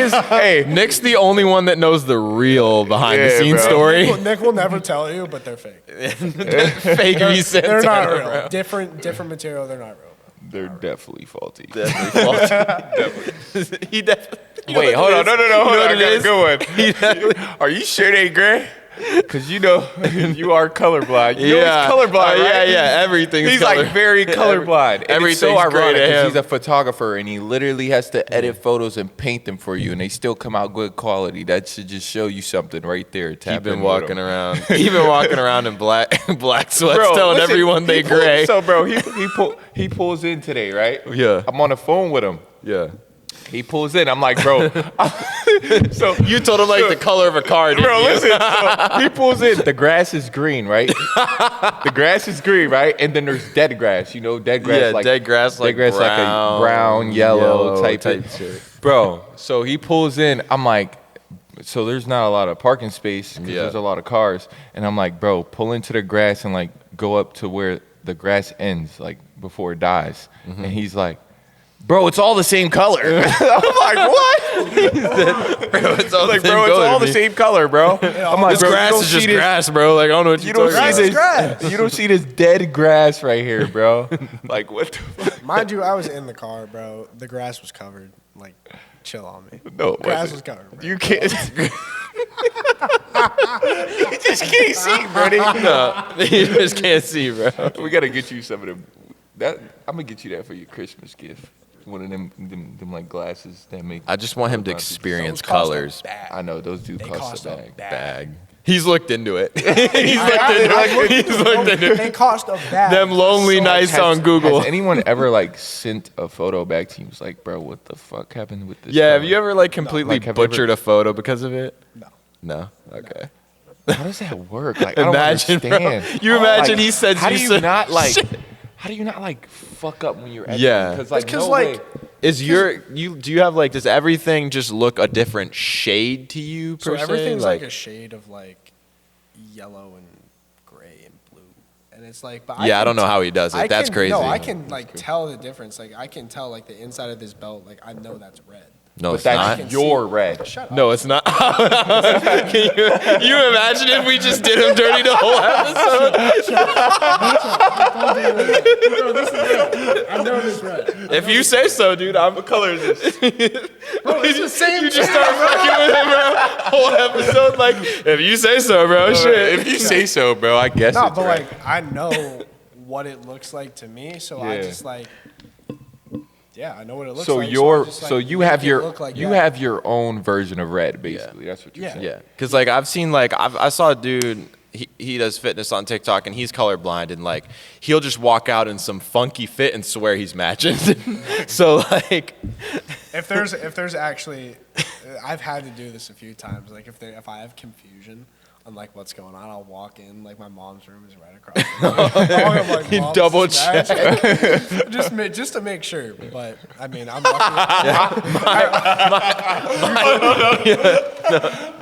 is hey, Nick's the only one that knows the real behind the Yeah, scenes bro. story. Nick will never tell you, but they're fake. Fake V They're not Santana, real. bro. Different material. They're not real. They're definitely faulty. Definitely faulty. He definitely. Wait, hold on. No, hold You know on. what I it got a is? good one. Are you sure they gray? Because you know, you are colorblind. You know he's colorblind, right? Yeah, everything's He's color. like very colorblind. And it's Everything's so gray ironic to because him. he's a photographer and he literally has to edit photos and paint them for you, and they still come out good quality. That should just show you something right there. He's Tap been in with walking him. around. He's been walking around in black sweats, Bro, telling listen, everyone they he pull- gray. So, bro, he pulls in today, right? Yeah. I'm on the phone with him. Yeah. He pulls in. I'm like, bro. So You told him like the color of a car, didn't Bro, you? listen. So he pulls in. The grass is green, right? The grass is green, right? And then there's dead grass. You know, dead grass. Yeah, like, dead grass like like a brown, yellow type shit. Bro, so he pulls in. I'm like, so there's not a lot of parking space because Yeah. there's a lot of cars. And I'm like, bro, pull into the grass and like go up to where the grass ends, like before it dies. And he's like, bro, it's all the same color. I'm like, what? Bro, it's all Like, bro, it's all the same color, bro. I'm like, This bro, you grass don't is just see this- grass, bro. Like I don't know what You you're don't talking see about. this. You don't see this dead grass right here, bro. Like what the fuck? Mind you, I was in the car, bro. The grass was covered. Like, chill on me. No, it Grass wasn't. was covered. Bro. You can't. You just can't see, buddy. No, you just can't see, bro. We gotta get you some of them. That I'm gonna get you that for your Christmas gift. One of them like glasses that make. I just want him to Those experience cost a colors. bag. I know those do They cost cost a a bag. bag. He's looked into it. He's looked into it. They cost a bag. Them lonely So, nights on Google. Has anyone ever like sent a photo back to you? Was like, bro, what the fuck happened with this? Yeah, photo? have you ever like completely Like, have you butchered a photo because of it? No. No? Okay. How does that work? Like, I don't Imagine, bro. understand. You imagine Like, he said how you do you said- not like? How do you not like fuck up when you're editing? Yeah. Because like, Because no like, way. Is do you have like, does everything just look a different shade to you per so se? everything's like a shade of like yellow and gray and blue, and it's like. But I don't know how he does it. That's crazy. No, I can like tell the difference. Like I can tell like the inside of this belt. Like I know that's red. No, But it's that's not. your red. Shut up. No, it's not. Can you imagine if we just did him dirty the whole episode? I know this red. If you say so, dude, what color is this? Bro, it's the same. You just start fucking with him, bro. Whole episode, like, if you say so, bro, shit. If you say so, bro, I guess. No, it's but red. like I know what it looks like to me, so I Yeah. just like. Yeah, I know what it looks So like. your I just, so like, you make have it your look like you that. have your own version of red, basically. That's what you're Yeah. saying. Yeah, because like I've seen like I saw a dude. He does fitness on TikTok and he's colorblind and like he'll just walk out in some funky fit and swear he's matching. So like, If there's actually, I've had to do this a few times. Like if I have confusion on like what's going on, I'll walk in. Like my mom's room is right across. I'm like, You "Mom, double this is magic." just to make sure. But I mean, I'm lucky.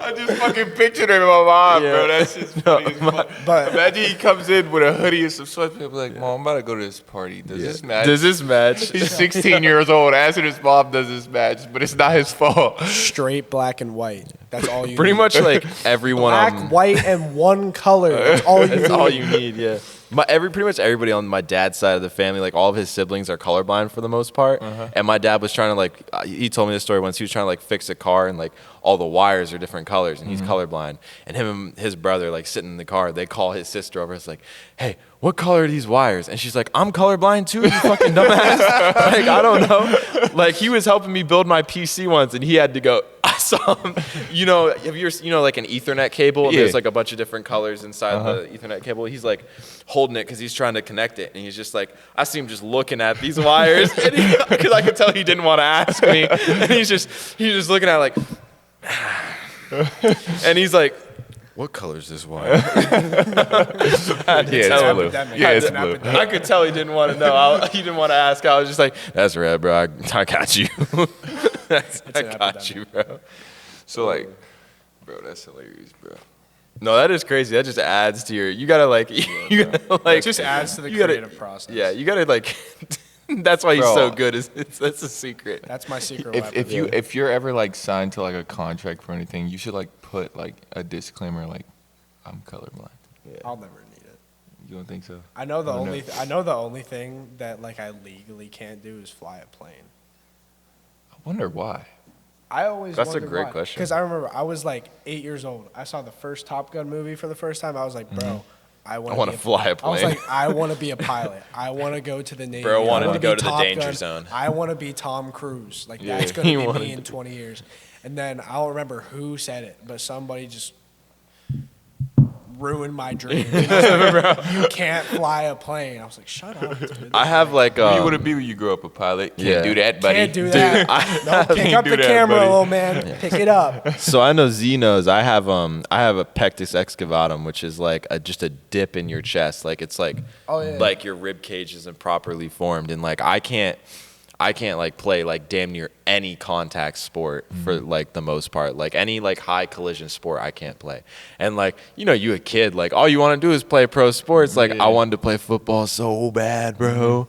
I just fucking pictured him in my mind, Yeah. bro. That's just funny as fuck. But Imagine he comes in with a hoodie and some sweatpants. Be like, Mom, I'm about to go to this party. Does this match? does this match? He's 16 years old. Asking his mom, does this match? But it's not his fault. straight black and white. That's all you. Pretty need. much like everyone black, on white, and one color. That's all you That's need. all you need, yeah. Pretty much everybody on my dad's side of the family, like all of his siblings are colorblind for the most part. And my dad was trying to like, he told me this story once. He was trying to like fix a car and like all the wires are different colors and he's colorblind. And him and his brother like sitting in the car, they call his sister over. It's like, hey, what color are these wires? And she's like, I'm colorblind too, you fucking dumbass. Like, I don't know. Like he was helping me build my PC once and he had to go, I saw him, have you ever, like an Ethernet cable? And Yeah. there's like a bunch of different colors inside the Ethernet cable. He's like holding it because he's trying to connect it. And he's just like, I see him just looking at these wires because I could tell he didn't want to ask me. And he's just looking at it like, and he's like, what color is this wire? Yeah, It's it's an blue. epidemic. Yeah, It's it's an blue. epidemic. I could tell he didn't want to know. He didn't want to ask. I was just like, that's red, bro. I got you. I an got you, bro. So like, bro, that's hilarious, bro. No, that is crazy. That just adds to your. You gotta like. You gotta like. It just adds to the you gotta- creative process. Yeah, you gotta like. That's why he's Bro. so good. That's a secret. That's my secret If weapon. if you're ever like signed to like a contract for anything, you should like put like a disclaimer like, I'm colorblind. I'll never need it. You don't think so? I know the I don't only know. I know the only thing that like I legally can't do is fly a plane. I wonder why. I always That's a wondered great why. question. Because I remember I was like 8 years old. I saw the first Top Gun movie for the first time. I was like, bro, I want wanna fly a I was plane. like, I want to be a pilot. I want to go to the Navy. Bro I wanted wanna to go be to the Top danger Gun. zone. I want to be Tom Cruise. Like Yeah, that's going he to be wanted me in to. 20 years. And then I don't remember who said it, but somebody just ruined my dream. You can't fly a plane. I was like, shut up, dude. I have like. you want to be when you grow up a pilot. Can't yeah. do that, buddy. Can't do that. No, pick Can't up do the that, camera, buddy. little man. Pick it up. So I know Z knows. I have a pectus excavatum, which is like just a dip in your chest. Like it's like Oh, yeah. like your rib cage isn't properly formed, and like I can't like play like damn near any contact sport for like the most part. Like any like high collision sport I can't play. And like, you a kid, like all you want to do is play pro sports. Like I wanted to play football so bad, bro.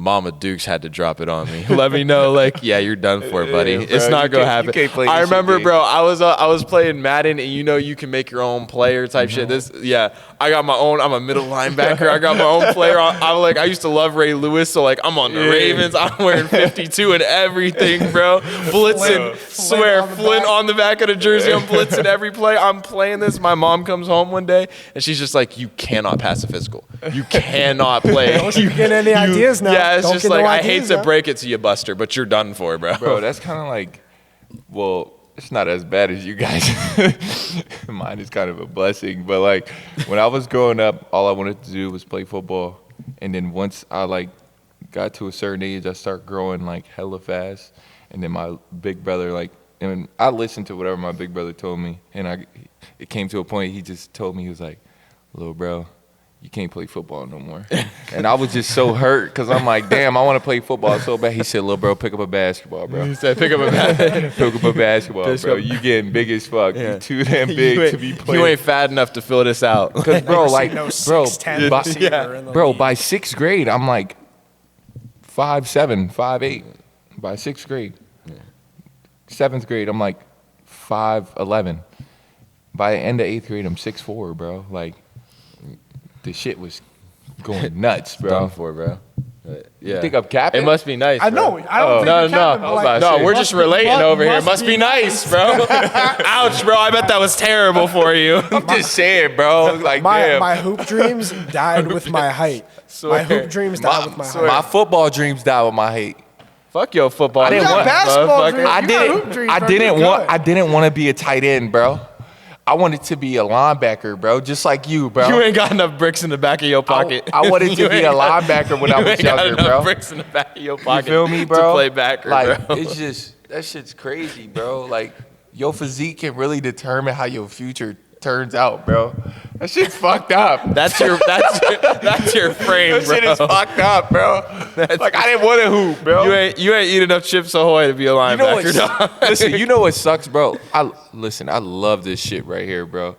Mama Dukes had to drop it on me. Let me know, like, yeah, you're done for, buddy. Yeah, bro, It's not you gonna can't- happen. you can't play I this shit, remember, dude. bro. I was playing Madden, and you can make your own player type shit. I got my own. I'm a middle linebacker. I got my own player. I used to love Ray Lewis, so like I'm on the Ravens. I'm wearing 52 and everything, bro. Blitzing, swear, Flint on the back of the jersey. I'm blitzing every play. I'm playing this. My mom comes home one day, and she's just like, "You cannot pass a physical. You cannot play." Don't you get any ideas now. Yeah, it's Don't just get no like I hate ideas to now. break it to you, Buster, but you're done for, bro. Bro, that's kind of like, well, it's not as bad as you guys. Mine is kind of a blessing. But like when I was growing up, all I wanted to do was play football. And then once I like got to a certain age, I start growing like hella fast. And then my big brother and I listened to whatever my big brother told me. And it came to a point he just told me, he was like, "Little bro, you can't play football no more." And I was just so hurt because I'm like, damn, I want to play football so bad. He said, "Little bro, pick up a basketball, bro." He said, "Pick up a Pick up a basketball, bro. You getting big as fuck. Yeah. You too damn big to be playing." You ain't fat enough to fill this out. Because, bro, like, no bro, 6'10" by, receiver in the bro, league. by 6th grade, I'm like 5'7", 5'8". By 6th grade. 7th grade, I'm like 5'11". By the end of 8th grade, I'm 6'4", bro. Like, the shit was going nuts, bro. Done for, bro. Yeah. You think I'm capping? It must be nice. I bro. know. I don't think No, you're capping, no, but, like, no. We're must just be- relating over here. Must be be nice, bro. Ouch, bro. I bet that was terrible for you. I'm just saying, bro. Like, damn. My hoop dreams died with my height. My hoop dreams died with my height. My football dreams died with my height. Fuck your football. I didn't You got want- basketball motherfucker. dreams. I You got hoop didn't. dreams, I bro. didn't You're want. good. I didn't want to be a tight end, bro. I wanted to be a linebacker, bro, just like you, bro. You ain't got enough bricks in the back of your pocket. I wanted to You be ain't a got- linebacker when I you was ain't got younger, enough bro. bricks in the back of your You pocket. feel me, bro? To play backer, like, bro. it's just that shit's crazy, bro. Like your physique can really determine how your future turns out, bro. That shit's fucked up. That's your frame, That bro. shit is fucked up, bro. Like I didn't want to hoop, bro. You ain't eat enough Chips Ahoy to be a You know linebacker, what? dog. Listen, you know what sucks, bro? I love this shit right here, bro.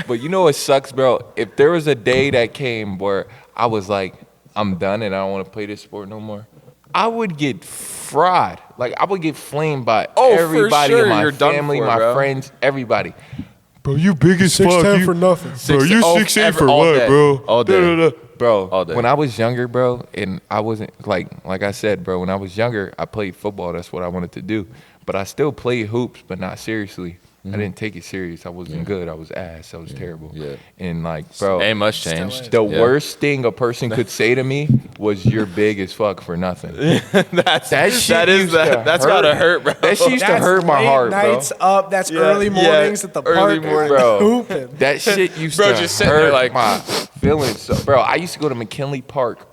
But you know what sucks, bro? If there was a day that came where I was like, I'm done and I don't want to play this sport no more, I would get fried. Like I would get flamed by Oh, for everybody sure. in my You're done family, for, my bro. friends, everybody. Bro, you big as fuck. 6'10" for nothing. Bro, you 6'8" for all what, day. bro? All day. Da-da-da. Bro, All day. when I was younger, bro, and I wasn't like I said, bro, when I was younger, I played football. That's what I wanted to do. But I still played hoops, but not seriously. I didn't take it serious. I wasn't good. I was ass. I was terrible. Yeah. And like, bro, Ain't much Still changed. is. the Yeah. worst thing a person could say to me was "You're big as fuck for nothing." That's shit used to gotta hurt, bro. That shit used to That's hurt my late heart, bro. nights up. That's Yeah, early yeah. mornings at the Early park. morning. Bro. Hooping. That shit used Bro, to just sitting there hurt like- my feelings. So, bro, I used to go to McKinley Park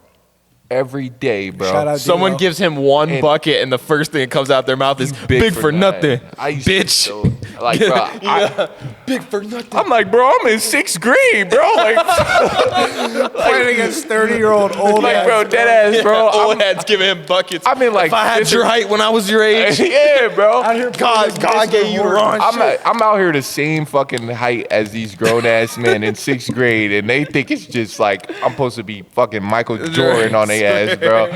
every day, bro. Shout out Someone D-Lo. gives him one And- bucket, and the first thing that comes out their mouth is big for nothing. I used to be Bitch. so, like, bro, Big for nothing. I'm like, bro, I'm in 6th grade, bro. Like, playing against 30-year-old old like, ass. bro, dead ass, bro. Old heads giving him buckets. I'm in like if I had fifth- your height when I was your age, yeah, bro. Out here God gave you the wrong shit. I'm out here the same fucking height as these grown ass men in 6th grade, and they think it's just like I'm supposed to be fucking Michael Jordan on their ass, bro.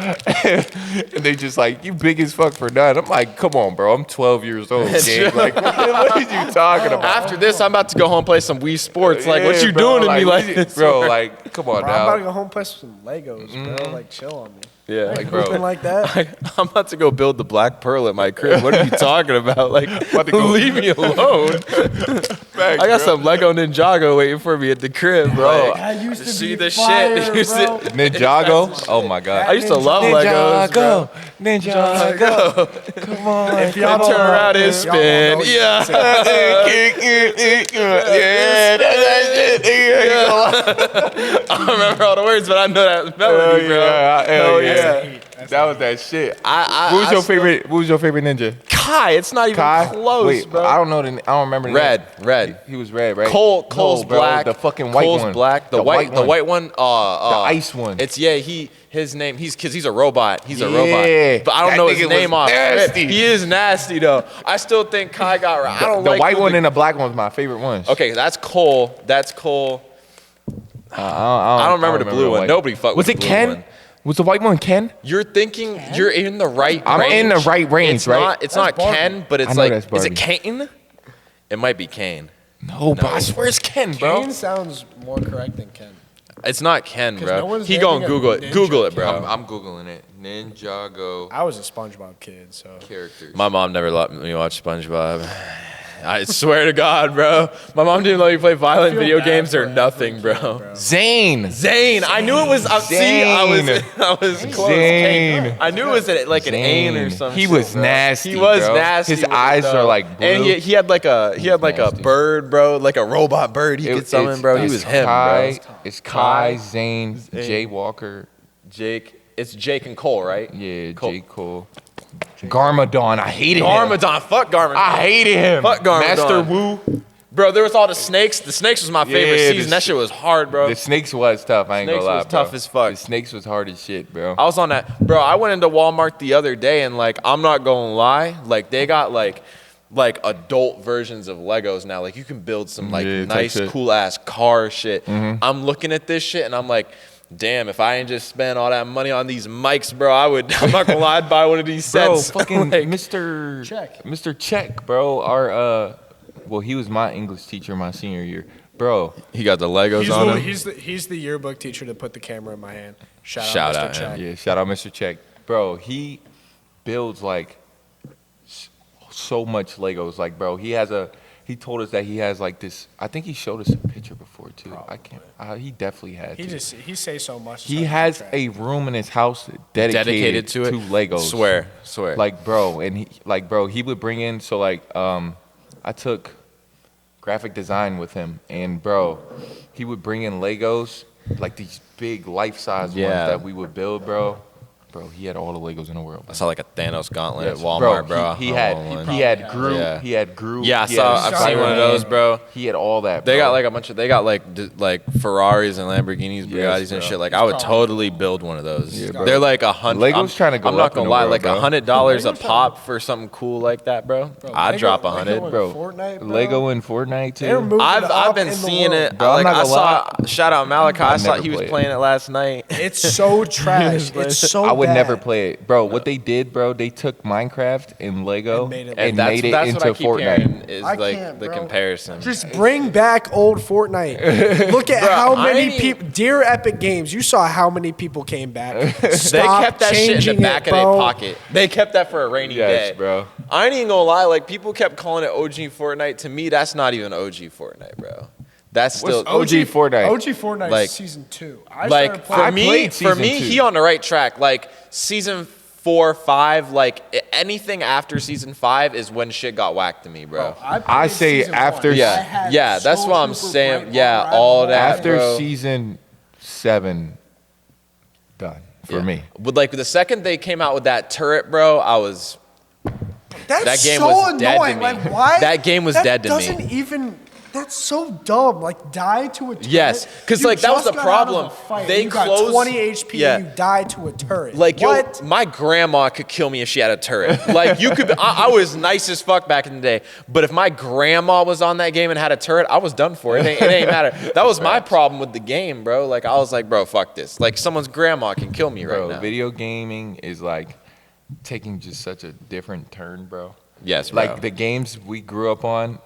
And they just like, you big as fuck for nothing. I'm like, come on, bro. I'm 12 years old, gang. Like, what are you talking about? After this, I'm about to go home and play some Wii Sports. Like, what Yeah, you bro, doing to me like this? bro? Like, come on Bro, I'm about to now. go home and play some Legos, bro. Like, chill on me. Yeah. Like, bro. Hooping like that. I'm about to go build the Black Pearl at my crib. What are you talking about? Like, About to go- leave me alone. I got some Lego Ninjago waiting for me at the crib, bro. Like, I used to see be the fire, shit. Used bro. to- Ninjago. Oh my I god. used to love Legos, bro. Ninjago. Come on. If I y'all don't turn know- around and if y'all don't know, spin. you Yeah. Yeah, that's I don't remember all the words, but I know that melody, bro. Hell yeah. That's That was that shit. I What was your still- favorite? What was your favorite ninja? Kai. It's not even Kai. close, Wait, bro. I don't know. I don't remember. The name. Red. He was red, right? Cole's No, bro, black. The fucking white Cole's one. black. The white one. The ice one. It's his name. He's a robot. He's a Yeah. robot. But I don't That know his nigga name was off. nasty. He is nasty though. I still think Kai got right. I don't The like white who one the- and the black one's my favorite ones. Okay, that's Cole. I don't remember the blue one. white- Nobody fucked Was with it the blue Ken? one. Was the white one Ken? You're thinking you're in the right I'm range. in the right range, it's right? Not, it's That's not Barbie. Ken, but I it's know like, that's is it Barbie. Kane? It might be Kane. No, but I swear it's Ken, bro. Kane sounds more correct than Ken. It's not Ken, 'Cause bro. no one's He gonna naming a Google it. ninja Google it, kid. bro. I'm googling it. Ninjago I was a SpongeBob kid, so. characters. My mom never let me watch SpongeBob. I swear to God, bro. My mom didn't let me play violent feel video bad games or for nothing, every kid, bro. Zane. Zane. I knew it was. See, I was close. Zane. I knew it was like an Ain or Zane. something. He was nasty. He was bro. nasty. His with it, eyes though. are like blue. And he had like a nasty. bird, bro, like a robot bird. He could summon, bro. He was him, Kai, bro. It's Kai, Zane, Jay Walker. Jake. It's Jake and Cole, right? Yeah, Cole. J. Cole. Garmadon. I hated him. Garmadon. Fuck Garmadon. I hated him. Fuck Garmadon. Master Wu. Bro, there was all the snakes. The snakes was my favorite Yeah, season. That shit was hard, bro. The snakes was tough. I ain't Snakes gonna lie, was bro. tough as fuck. The snakes was hard as shit, bro. I was on that. Bro, I went into Walmart the other day and like, I'm not gonna lie, like they got like adult versions of Legos now. Like you can build some like Yeah, type nice, shit. cool ass car shit. Mm-hmm. I'm looking at this shit and I'm like, damn, if I ain't just spend all that money on these mics, bro, I'm not gonna lie, I'd buy one of these Bro, sets. fucking Like, Check. Mr. Check, bro. Our well, he was my English teacher my senior year, bro. he got the Legos on him. He's the yearbook teacher to put the camera in my hand. Shout Mr. out, Check. Yeah, shout out Mr. Check, bro. He builds like so much Legos, like, bro. He told us that he has like this. I think he showed us a picture before too. I can't. He definitely had. He says so much. He has a room in his house dedicated to it. Legos. Swear. Like, bro, and he would bring in. So like, I took graphic design with him, and bro, he would bring in Legos, like these big life-size ones Yeah. that we would build, bro. Bro, he had all the Legos in the world. I saw like a Thanos gauntlet at Yes, Walmart, bro. He I had want one. he had Groot. Yeah. He had Groot. Yeah, he had I've seen one of those, bro. He had all that. They bro. got like a bunch of, they got like Ferraris and Lamborghinis, Bugattis and bro. shit. Like I would totally build one of those. Yeah, bro. They're like $100. Lego's trying to go I'm not up in gonna the lie, world, like bro. $100 a Lego's pop for something cool like that, bro. I'd Lego- drop Lego 100. in bro. Fortnite, bro. Lego in Fortnite too. They're moving I've up been in the seeing world. it. Bro, I'm Like not I gonna saw. Shout out Malachi. I saw never he was play it. playing it last night. It's so trash. It's so. I would bad. never play it, bro. What they did, bro, they took Minecraft and Lego And made it and that's made it that's into what I keep Fortnite. hearing is I like can't, the bro. comparison. Just bring back old Fortnite. Look at Bro, how I many ain't- people. Dear Epic Games, you saw how many people came back. They Stop kept that shit in changing the back it, of their bro. pocket. They kept that for a rainy Yes, day, bro. I ain't even gonna lie. Like people kept calling it OG Fortnite. To me, that's not even OG Fortnite, bro. That's still OG Fortnite? OG Fortnite Like- season 2. I like started for playing. me. played For season me, 2. he on the right track. Like season 4, 5, like anything after season 5 is when shit got whacked to me, bro. I I say after- Yeah, that's what I'm saying. Yeah, all that. After bro. season 7, done for Yeah. me. But like the second they came out with that turret, bro, I was. That's That game so was dead to annoying. me. Like, why? That game was dead to me. That doesn't even. That's so dumb. Like, die to a turret. Yes, 'cause, You like, that was just the got out of problem. a fight, They you got closed- 20 HP Yeah. and you died to a turret. Like, what? yo, my grandma could kill me if she had a turret. Like, you could, I was nice as fuck back in the day. But if my grandma was on that game and had a turret, I was done for. It ain't matter. That was my problem with the game, bro. Like, I was like, bro, fuck this. Like, someone's grandma can kill me right Bro, now. video gaming is like taking just such a different turn, bro. Yes, bro. Like the games we grew up on,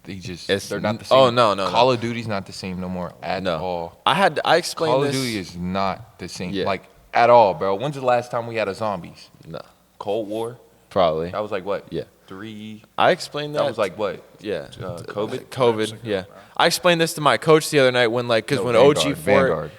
they're not the same. Oh, no. Call of Duty's not the same no more at No. all. I explained Call this. of Duty is not the same, Yeah. like at all, bro. When's the last time we had a zombies? No, Cold War? probably. That was like what? Yeah. 3. I explained that. That was like what? yeah. COVID? COVID, yeah. I explained this to my coach the other night when, like, because No, when Vanguard.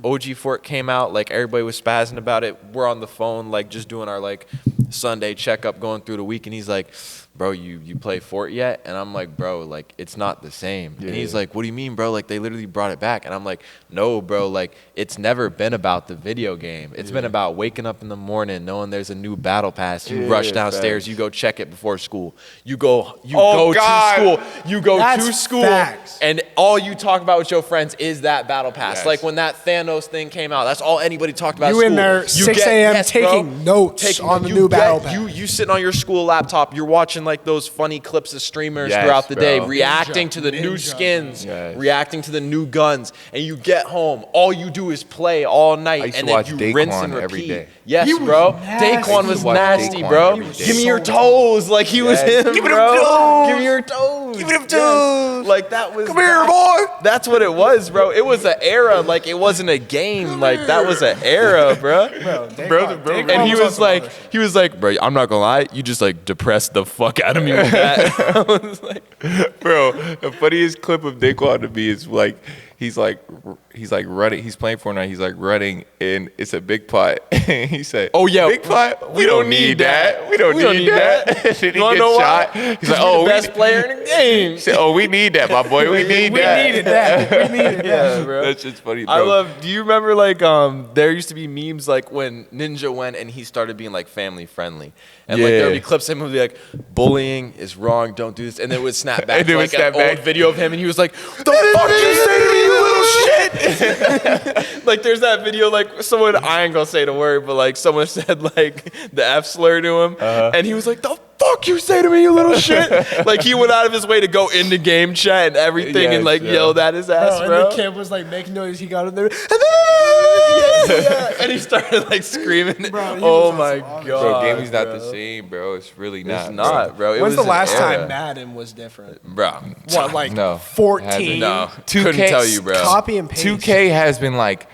OG Fort came out, like everybody was spazzing about it. We're on the phone, like just doing our like Sunday checkup, going through the week, and he's like, "Bro, you play Fort yet?" And I'm like, "Bro, like it's not the same." And he's Yeah. like, "What do you mean, bro? Like they literally brought it back." And I'm like, "No, bro. Like it's never been about the video game. It's been about waking up in the morning, knowing there's a new battle pass. You rush downstairs, facts. you go check it before school. You go Oh, to God. school. You go That's to school, facts. and all you talk about with your friends is that battle pass. Yes. Like when that Thanos thing came out, that's all anybody talked about. at You in school. there You 6 get- a.m. yes, bro. taking notes on the you new get- battle pass. You sitting on your school laptop, you're watching like those funny clips of streamers Yes, throughout the day, bro. reacting to the new Ninja, skins, Yes. reacting to the new guns, and you get home, all you do is play all night, I used and to then watch you rinse Daquan and repeat. every day. Yes, He was bro. nasty. Daquan I was used to watch nasty, Daquan bro. every day. Give me your So toes, like he was Yes. him, Give me bro. them toes. Give me your toes. Give me them Yes. toes. Like that was. Come here, boy. That's what it was, bro. It was an era. Like it wasn't a game. Like that was an era, bro. Daquan And he was on was some like, other shit. bro, I'm not gonna lie, you just like depressed the fuck out of me with that. I was like, Bro, the funniest clip of Daquan to me is like he's like running. He's playing Fortnite. He's like running, and it's a big pot. And he said, "Oh yeah, big pot. We don't need that. We don't need that." And then he wanna gets know shot. why? He's like, "Oh, the best player in the game." He said, "Oh, we need that, my boy. We need that." We needed that. We needed that. Yeah, bro. That's just funny. Bro. I love. Do you remember like there used to be memes like when Ninja went and he started being like family friendly, and like there would be clips of him would be like, "Bullying is wrong. Don't do this," and then it would snap back And to it would like snap an back. old video of him, and he was like, "The fuck you say to me, you little shit!" Like there's that video like someone I ain't gonna say the word, but like someone said like the F slur to him, and he was like, "The fuck you say to me, you little shit!" Like he went out of his way to go into game chat and everything, and Yes, like yeah. yelled at his ass, And bro. the kid was like making noise. He got in there. And he started like screaming. Bro, he Oh was on my some other god, Bro, gaming's not bro. the same, bro. It's really not. It's not, bro. It When's was the last an era. time Madden was different? bro? What, like No, 14? No, 2K couldn't tell you, bro. Copy and paste. 2K has been like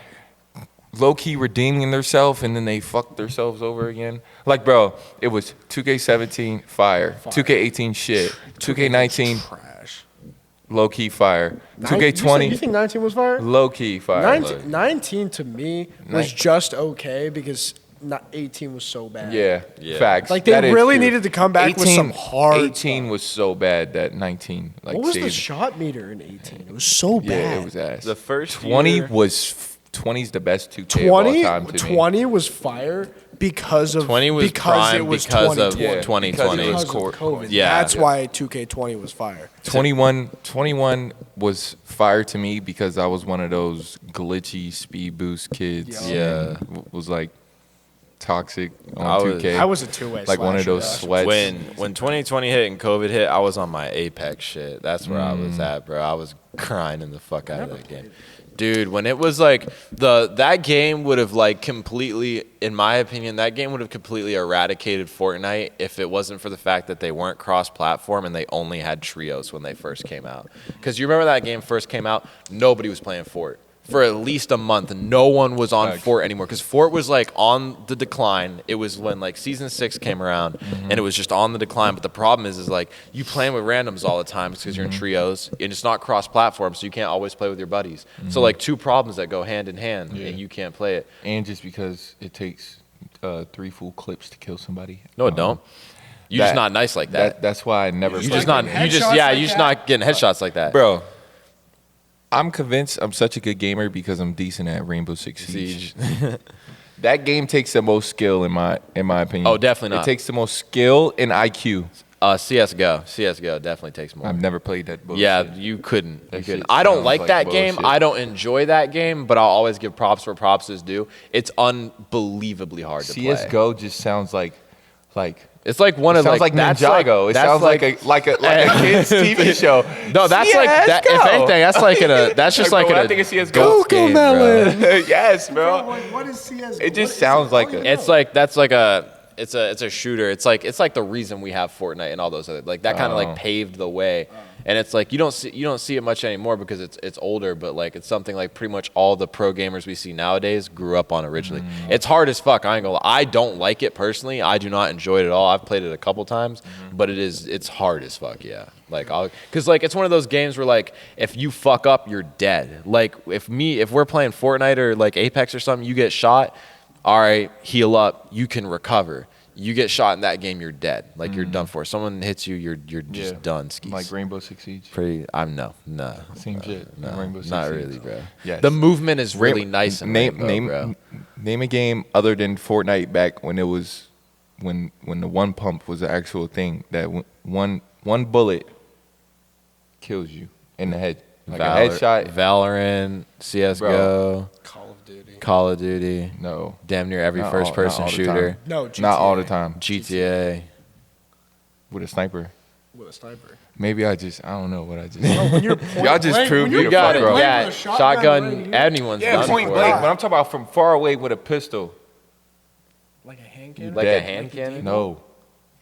low-key redeeming themselves, and then they fucked themselves over again. Like, bro, it was 2K17 fire, 2K18 shit, 2K19 Trash. low-key fire, You 2K20 think 19 was fire? low-key fire. 19 to me was Nin- just okay because 18 was so bad. Yeah, Yeah. facts. Like, they That is really true. needed to come back with some hard 18 stuff. was so bad that 19 like What was the saved. shot meter in 18? It was so bad. Yeah, it was ass. The first 20 year- was 20's the best 2K 20, of all time to me. 20 was fire because of 20 was because prime it was because of 2020. Yeah, 2020. because Because it of was COVID. Yeah. That's why 2K20 was fire. 21 was fire to me because I was one of those glitchy speed boost kids. Yeah. and was like toxic I on was- 2K. I was a two-way like one of slasher, those yeah. sweats. When 2020 hit and COVID hit, I was on my Apex shit. That's where I was at, bro. I was grinding the fuck out of that game. Dude, when it was like that game would have like completely, in my opinion, that game would have completely eradicated Fortnite if it wasn't for the fact that they weren't cross-platform and they only had trios when they first came out. Because you remember that game first came out, nobody was playing Fort. For at least a month, no one was on Facts. Fort anymore because Fort was like on the decline. It was when like season 6 came around and it was just on the decline. But the problem is like you playing with randoms all the time because you're in trios and it's not cross-platform, so you can't always play with your buddies. So like two problems that go hand in hand Yeah. and you can't play it. and just because it takes 3 full clips to kill somebody. No, it don't. You're just not nice like that. That's why I never. You Like just not. getting You just headshots yeah. like You just that? not getting headshots like that, Bro, I'm convinced I'm such a good gamer because I'm decent at Rainbow Six Siege. Siege. That game takes the most skill in my opinion. Oh, definitely not. It takes the most skill and IQ. CS:GO definitely takes more. I've never played that bullshit. Yeah, you couldn't. That You couldn't. shit I don't sounds like like that game. bullshit. I don't enjoy that game, but I'll always give props where props is due. It's unbelievably hard to play. CS:GO just sounds like It's like one it of sounds like that's Ninjago. It that's sounds like a kids TV show. No, that's like that. If CS:GO. anything, that's like that's just like I a think it's CS:GO. game, bro. Yes, bro. What is CS? It just sounds like a. It's like that's like a it's a shooter. It's like the reason we have Fortnite and all those other like that kind of Oh. like paved the way. And it's like you don't see it much anymore because it's older, but like it's something like pretty much all the pro gamers we see nowadays grew up on originally. It's hard as fuck. I ain't gonna lie. I don't like it personally. I do not enjoy it at all. I've played it a couple times, but it's hard as fuck. Yeah, like because like it's one of those games where like if you fuck up, you're dead. Like if we're playing Fortnite or like Apex or something, you get shot. All right, heal up. You can recover. You get shot in that game, you're dead. Like you're done for. Someone hits you, you're just Yeah. done. Skis. Like Rainbow Six Siege. Pretty. I'm no. Same shit. No, Rainbow Six not Siege. really, bro. Yes. The movement is really nice in name, Rainbow, bro. Name a game other than Fortnite back when it was when the one pump was the actual thing that one bullet kills you in the head. Like a headshot. Valorant, CS:GO, Call of Duty. Call of Duty, No. damn near every Not first-person all the shooter, time. No, GTA. Not all the time. GTA. With a sniper. With a sniper. Maybe I don't know what I just When you're Y'all just proved You the got fuck it. wrong. Yeah, with a shotgun, shotgun. right? Anyone's Yeah, done point for blank. it. But I'm talking about from far away with a pistol. Like a hand cannon? Like Dead. a hand cannon. No.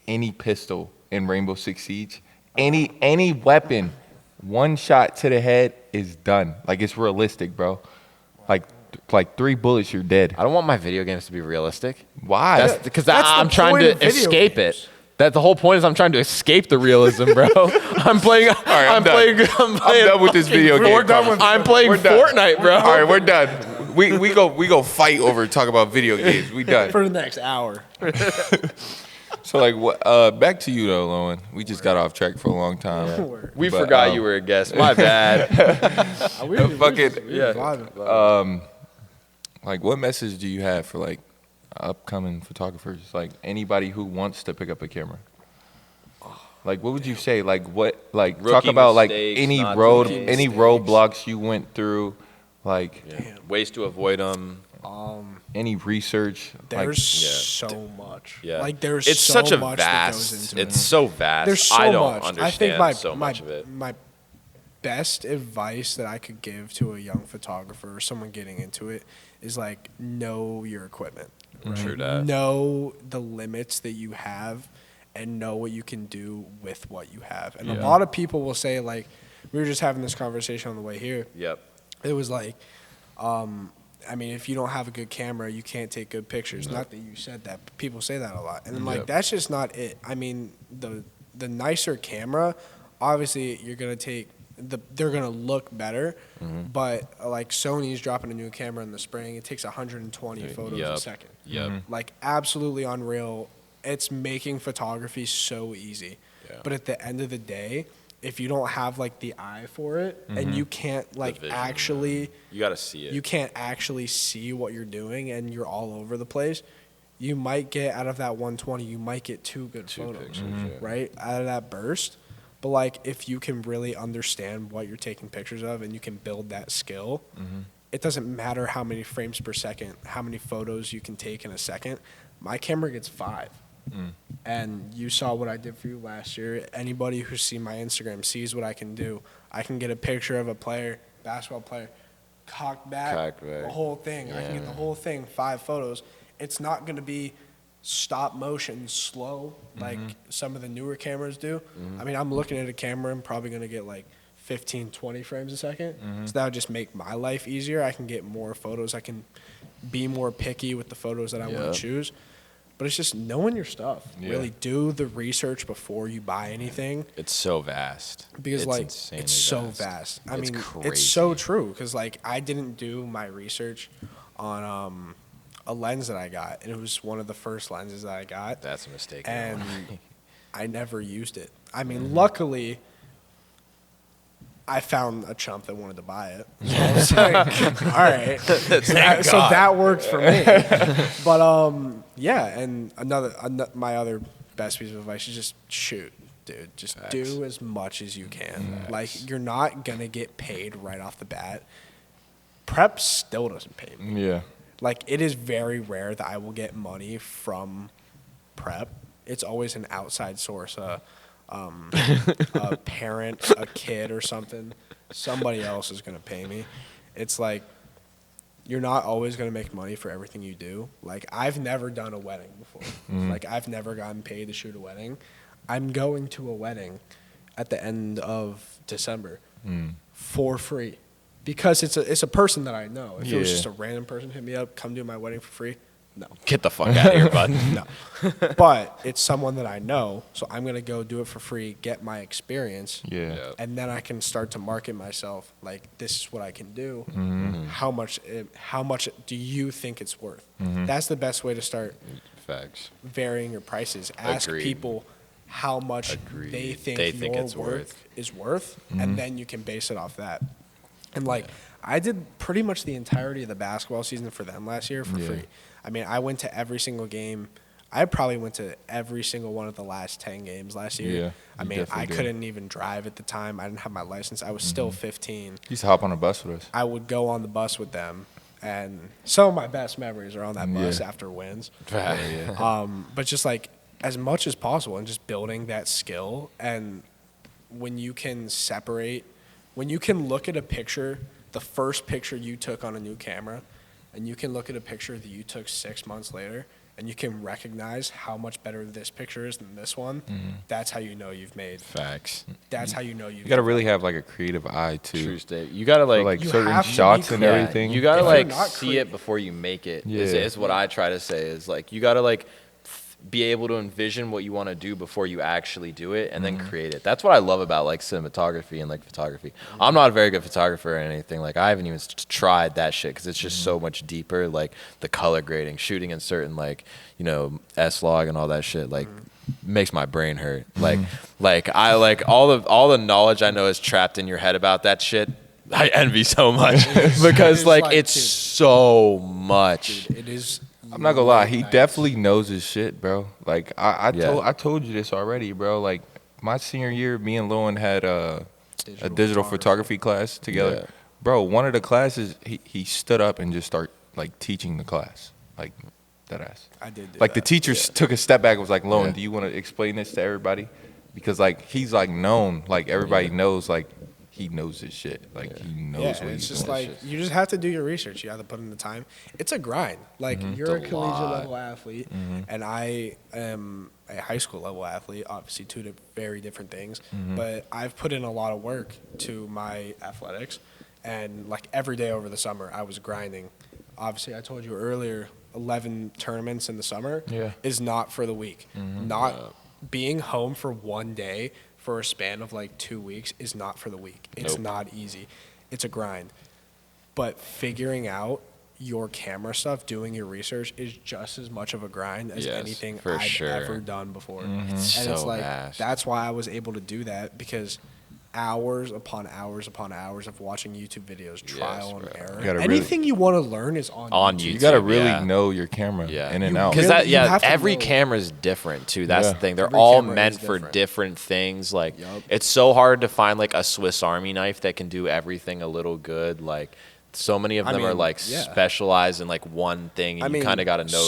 Any pistol in Rainbow Six Siege. Any weapon. One shot to the head is done. Like it's realistic, bro. Like like 3 bullets, you're dead. I don't want my video games to be realistic. Why? That's because That's the I'm trying point to of video escape games. it. That the whole point is I'm trying to escape the realism, bro. I'm playing. right, I'm I'm done playing with this video game. We're done with- I'm playing We're done. Fortnite, bro. All right, we're done. We go fight over talk about video games. We done. For the next hour. So like what? Back to you though, Lowen. We just got off track for a long time. We But, forgot you were a guest. My bad. Yeah. Like, what message do you have for like upcoming photographers? Like anybody who wants to pick up a camera. Like, what would you say? Like, what? Like, talk Rookie about like mistakes, any not road, doing any mistakes. roadblocks you went through. Like Ways to avoid them. any research. There's Yeah. so much. Yeah. Like there's it's so such a much vast. that goes into It's it. so vast. There's so I don't much. understand I think so much of it. my best advice that I could give to a young photographer or someone getting into it is like know your equipment. True that. Know the limits that you have and know what you can do with what you have. And a Yeah. lot of people will say like we were just having this conversation on the way here. Yep. It was like I mean, if you don't have a good camera, you can't take good pictures. Not that you said that, but people say that a lot. And I'm like, Yep. that's just not it. I mean, the nicer camera, obviously you're gonna take they're gonna look better, but like Sony's dropping a new camera in the spring. It takes 120 photos a Yep. second. Yep. Like absolutely unreal. It's making photography so easy. Yeah. But at the end of the day, if you don't have like the eye for it and you can't like vision, actually You got to see it. you can't actually see what you're doing and you're all over the place, you might get out of that 120, you might get 2 good photos, pictures, yeah. right? Out of that burst. But like if you can really understand what you're taking pictures of and you can build that skill, it doesn't matter how many frames per second, how many photos you can take in a second. My camera gets 5. And you saw what I did for you last year. Anybody who's seen my Instagram sees what I can do. I can get a picture of a player, basketball player, cocked back, Cocked back. the whole thing. I can get the whole thing, 5 photos. It's not going to be stop motion, slow, like some of the newer cameras do. I mean, I'm looking at a camera and probably going to get like 15, 20 frames a second. So that would just make my life easier. I can get more photos. I can be more picky with the photos that I want Yeah. to choose. But it's just knowing your stuff. Yeah. Really do the research before you buy anything It's so vast. because it's like insanely it's so vast. I It's mean, crazy. it's so true because like I didn't do my research on a lens that I got, and it was one of the first lenses that I got, That's a mistake. and I never used it. I mean, luckily. I found a chump that wanted to buy it. So I was like, all right. So that worked for me. But yeah, and my other best piece of advice is just shoot, dude. Just Facts. do as much as you can. Like you're not gonna get paid right off the bat. Prep still doesn't pay me. Yeah. Like it is very rare that I will get money from prep. It's always an outside source. A parent, a kid, or something. Somebody else is gonna pay me. It's like you're not always gonna make money for everything you do. Like I've never done a wedding before. Like I've never gotten paid to shoot a wedding. I'm going to a wedding at the end of December for free because it's a person that I know. If it was Yeah. just a random person hit me up, come do my wedding for free. No. Get the fuck out of here, bud. No. But it's someone that I know, so I'm going to go do it for free, get my experience, Yeah. Yeah. and then I can start to market myself like this is what I can do. How much do you think it's worth? That's the best way to start Facts. varying your prices. Ask Agreed. people how much Agreed. they think They think your it's work worth. is worth, and then you can base it off that. And like I did pretty much the entirety of the basketball season for them last year for Yeah. free. I mean, I went to every single game. I probably went to every single one of the last 10 games last year. Yeah, I you mean, definitely I did. couldn't even drive at the time. I didn't have my license. I was still 15. You used to hop on a bus with us. I would go on the bus with them, and some of my best memories are on that bus Yeah. after wins. Facts. But just like as much as possible and just building that skill. And when you can separate, when you can look at a picture, the first picture you took on a new camera, and you can look at a picture that you took 6 months later, and you can recognize how much better this picture is than this one, that's how you know you've made. Facts. That's how you know you've. You gotta really have like a creative eye too. True state. You gotta For, like, like You certain have to be shots and creative. everything. you gotta If like you're not see it before you make it. Yeah. Is what I try to say. Is like you gotta like be able to envision what you want to do before you actually do it, and then create it. That's what I love about like cinematography and like photography. I'm not a very good photographer or anything. Like I haven't even tried that shit because it's just so much deeper. Like the color grading, shooting in certain like S-Log and all that shit. Like makes my brain hurt. Like I like all the knowledge I know is trapped in your head about that shit. I envy so much because like it's dude, so much. It is. I'm not gonna lie, he nice. definitely knows his shit, bro. Like Yeah. I told you this already, bro. Like my senior year, me and Lowen had a digital photography class together. Yeah. Bro, one of the classes, he stood up and just start like teaching the class, like that ass. I did. Do Like the that. teacher took a step back and was like, Lowen, Yeah. do you want to explain this to everybody? Because like he's like known, like everybody knows, like he knows his shit. Like he knows Yeah, what and it's he's just doing. like you just have to do your research. You have to put in the time. It's a grind. Like you're a It's a collegiate lot. level athlete, and I am a high school level athlete. Obviously, two very different things. But I've put in a lot of work to my athletics, and like every day over the summer, I was grinding. Obviously, I told you earlier, 11 tournaments in the summer Yeah. is not for the weak. Not being home for one day for a span of like 2 weeks is not for the weak. It's Nope. not easy. It's a grind. But figuring out your camera stuff, doing your research is just as much of a grind as Yes, anything for I've sure. ever done before. It's And it's so like vast. that's why I was able to do that because hours upon hours upon hours of watching YouTube videos, trial and bro. error. You gotta Anything you want to learn is on On YouTube. You gotta YouTube, really yeah. know your camera Yeah, in and You out. Because really- you have to every know. camera is different too. That's Yeah. the thing. They're Every all camera meant is for different. different things. Like Yup. it's so hard to find like a Swiss Army knife that can do everything a little good. Like so many of I them are mean, like yeah. specialized in like one thing, and I mean, you kind of got to know.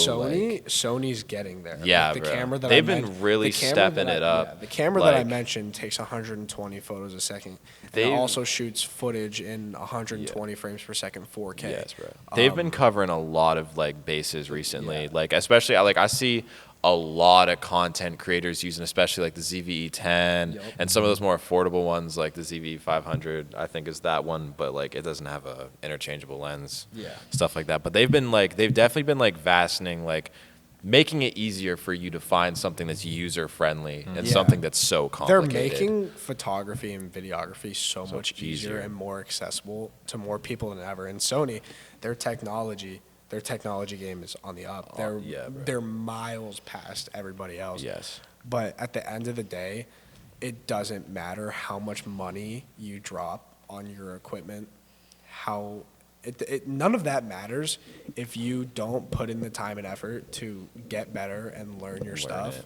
Sony's getting there. Yeah, Like, the bro. camera that They've I been men- really the camera stepping that I- it up. Yeah, the camera that I Like- mentioned takes 120 photos a second. And They- it also shoots footage in 120 frames per second, 4K. Yes, bro. They've been covering a lot of like bases recently. Yeah. Like especially I see a lot of content creators using especially like the ZVE10 Yup. and some of those more affordable ones like the ZV500 I think is that one, but like it doesn't have a interchangeable lens. Yeah. Stuff like that. But they've definitely been like vastening, like making it easier for you to find something that's user friendly and Yeah. something that's so They're complicated. making photography and videography so much much easier easier. and more accessible to more people than ever. And Sony, their technology game is on the up. yeah, bro. They're miles past everybody else. Yes. But at the end of the day, it doesn't matter how much money you drop on your equipment. None of that matters if you don't put in the time and effort to get better and learn your stuff.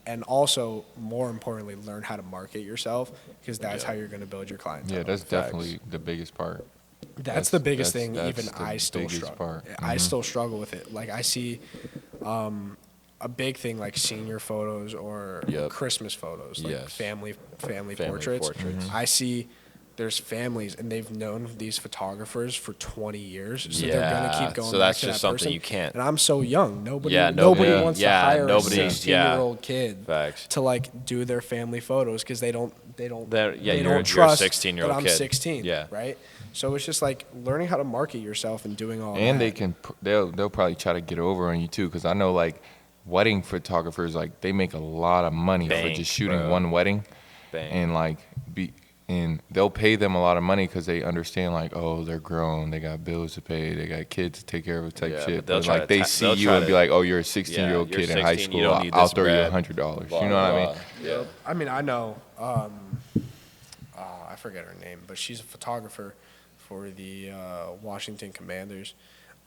And also, more importantly, learn how to market yourself because that's how you're going to build your clientele. Yeah, that's definitely the biggest part. That's the biggest that's- thing. that's Even the I still biggest struggle. part. I still struggle with it. Like I see a big thing like senior photos or Yep. Christmas photos, like Yes. family Family portraits. portraits. I see there's families and they've known these photographers for 20 years, so they're Yeah, gonna keep going. so back that's to just that something person. you can't- And I'm so young. Nobody Yeah, nobody- wants yeah, to hire nobody- a 16-year-old kid Facts. to like do their family photos because they don't Yeah, they you're a don't trust 16-year-old that I'm kid. 16. Yeah. Right. So it's just like learning how to market yourself and doing all And that. they can they'll probably try to get over on you too, because I know like wedding photographers, like they make a lot of money for Bank, just shooting bro. one wedding, Bank. and like and they'll pay them a lot of money because they understand like, oh, they're grown, they got bills to pay, they got kids to take care of type Yeah, shit. but they'll But try like to they ta- see they'll you try and be to- like, oh, you're a 16-year-old you're kid in high 16, you school. don't need I'll this throw you bread. $100. Blah, You know what I blah, mean? blah. Yeah. I mean, I know. I forget her name, but she's a photographer for the Washington Commanders.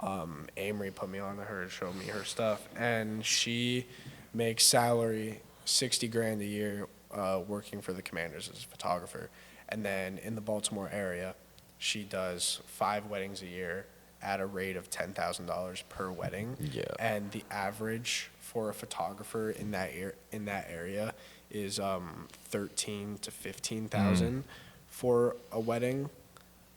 Amory put me on to her and showed me her stuff, and she makes salary $60,000 a year working for the Commanders as a photographer. And then in the Baltimore area, she does 5 weddings a year at a rate of $10,000 per wedding. Yeah. And the average for a photographer in that area is 13 to 15,000 for a wedding.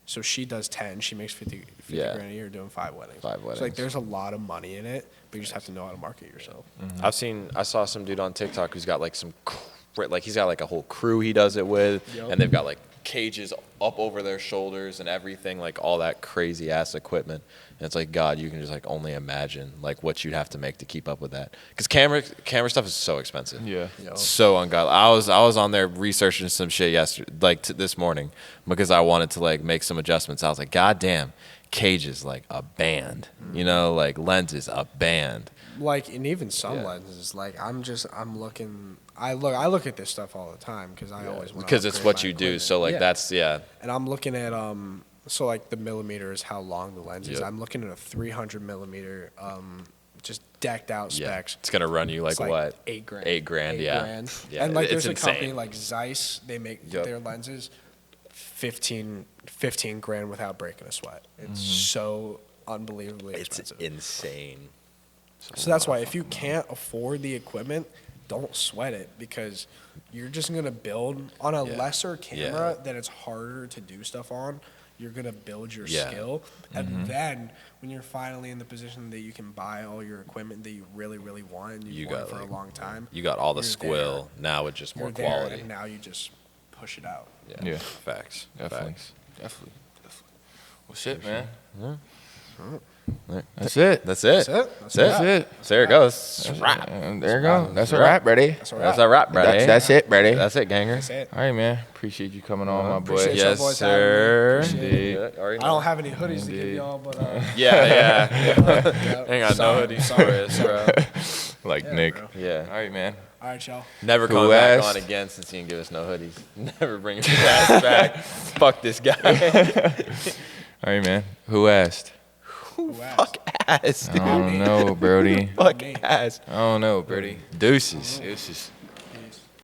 So she does 10. She makes 50 Yeah. grand a year doing 5 weddings. 5 So like weddings. there's a lot of money in it, but you just have to know how to market yourself. I saw some dude on TikTok who's got like he's got like a whole crew he does it with, Yup. and they've got like cages up over their shoulders and everything, like all that crazy ass equipment. And it's like, God, you can just like only imagine like what you'd have to make to keep up with that. Because camera stuff is so expensive. Yeah. Yup. So ungodly. I was on there researching some shit yesterday, like this morning, because I wanted to like make some adjustments. I was like, God damn, cages like a band, you know, like lenses a band. Like, and even some Yeah. lenses, like I'm looking. I look at this stuff all the time because I always want. Because it's what you do. So like that's And I'm looking at so like the millimeter is how long the lens is. Yep. I'm looking at a 300 millimeter just decked out yeah. specs. It's gonna run you like It's like what? $8,000. 8 grand, yeah. Grand. Yeah, And like it's there's a company insane. like Zeiss, they make Yep. their lenses 15 grand without breaking a sweat. It's so unbelievably It's expensive. insane. So that's why if you can't afford the equipment, don't sweat it because you're just gonna build on a Yeah. lesser camera that it's harder to do stuff on. You're gonna build your Yeah. skill, and then when you're finally in the position that you can buy all your equipment that you really, really want and You you've wanted got, for like, a long time, You got all the You're squill now with just more you're there, quality. and now you just push it out. Yeah. Facts. Definitely. Facts. Definitely. Well, shit, man. Right. That's it. That's it. That's it. That's That's it. it. So there it goes. Wrap. There you go. That's a wrap, buddy. That's all That's right. a wrap, buddy. That's it, buddy. That's it, ganger. That's it. All right, man. Appreciate you coming on, my boy. Appreciate y'all Yes, boys having me. sir. Appreciate it. Yeah, already I know. don't have any hoodies to give Indeed. y'all, but Yeah. yeah. Ain't got Sorry, no hoodies sorry. for us, bro. Like Yeah, Nick. bro. Yeah. All right, man. All right, y'all. Never Who come back asked? on again since he didn't give us no hoodies. Never bring his ass back. Fuck this guy. All right, man. Who asked? Who asked? Fuck ass, I dude. don't know, Brody. Fuck Me. ass. I don't know, Brody. Deuces. It's just.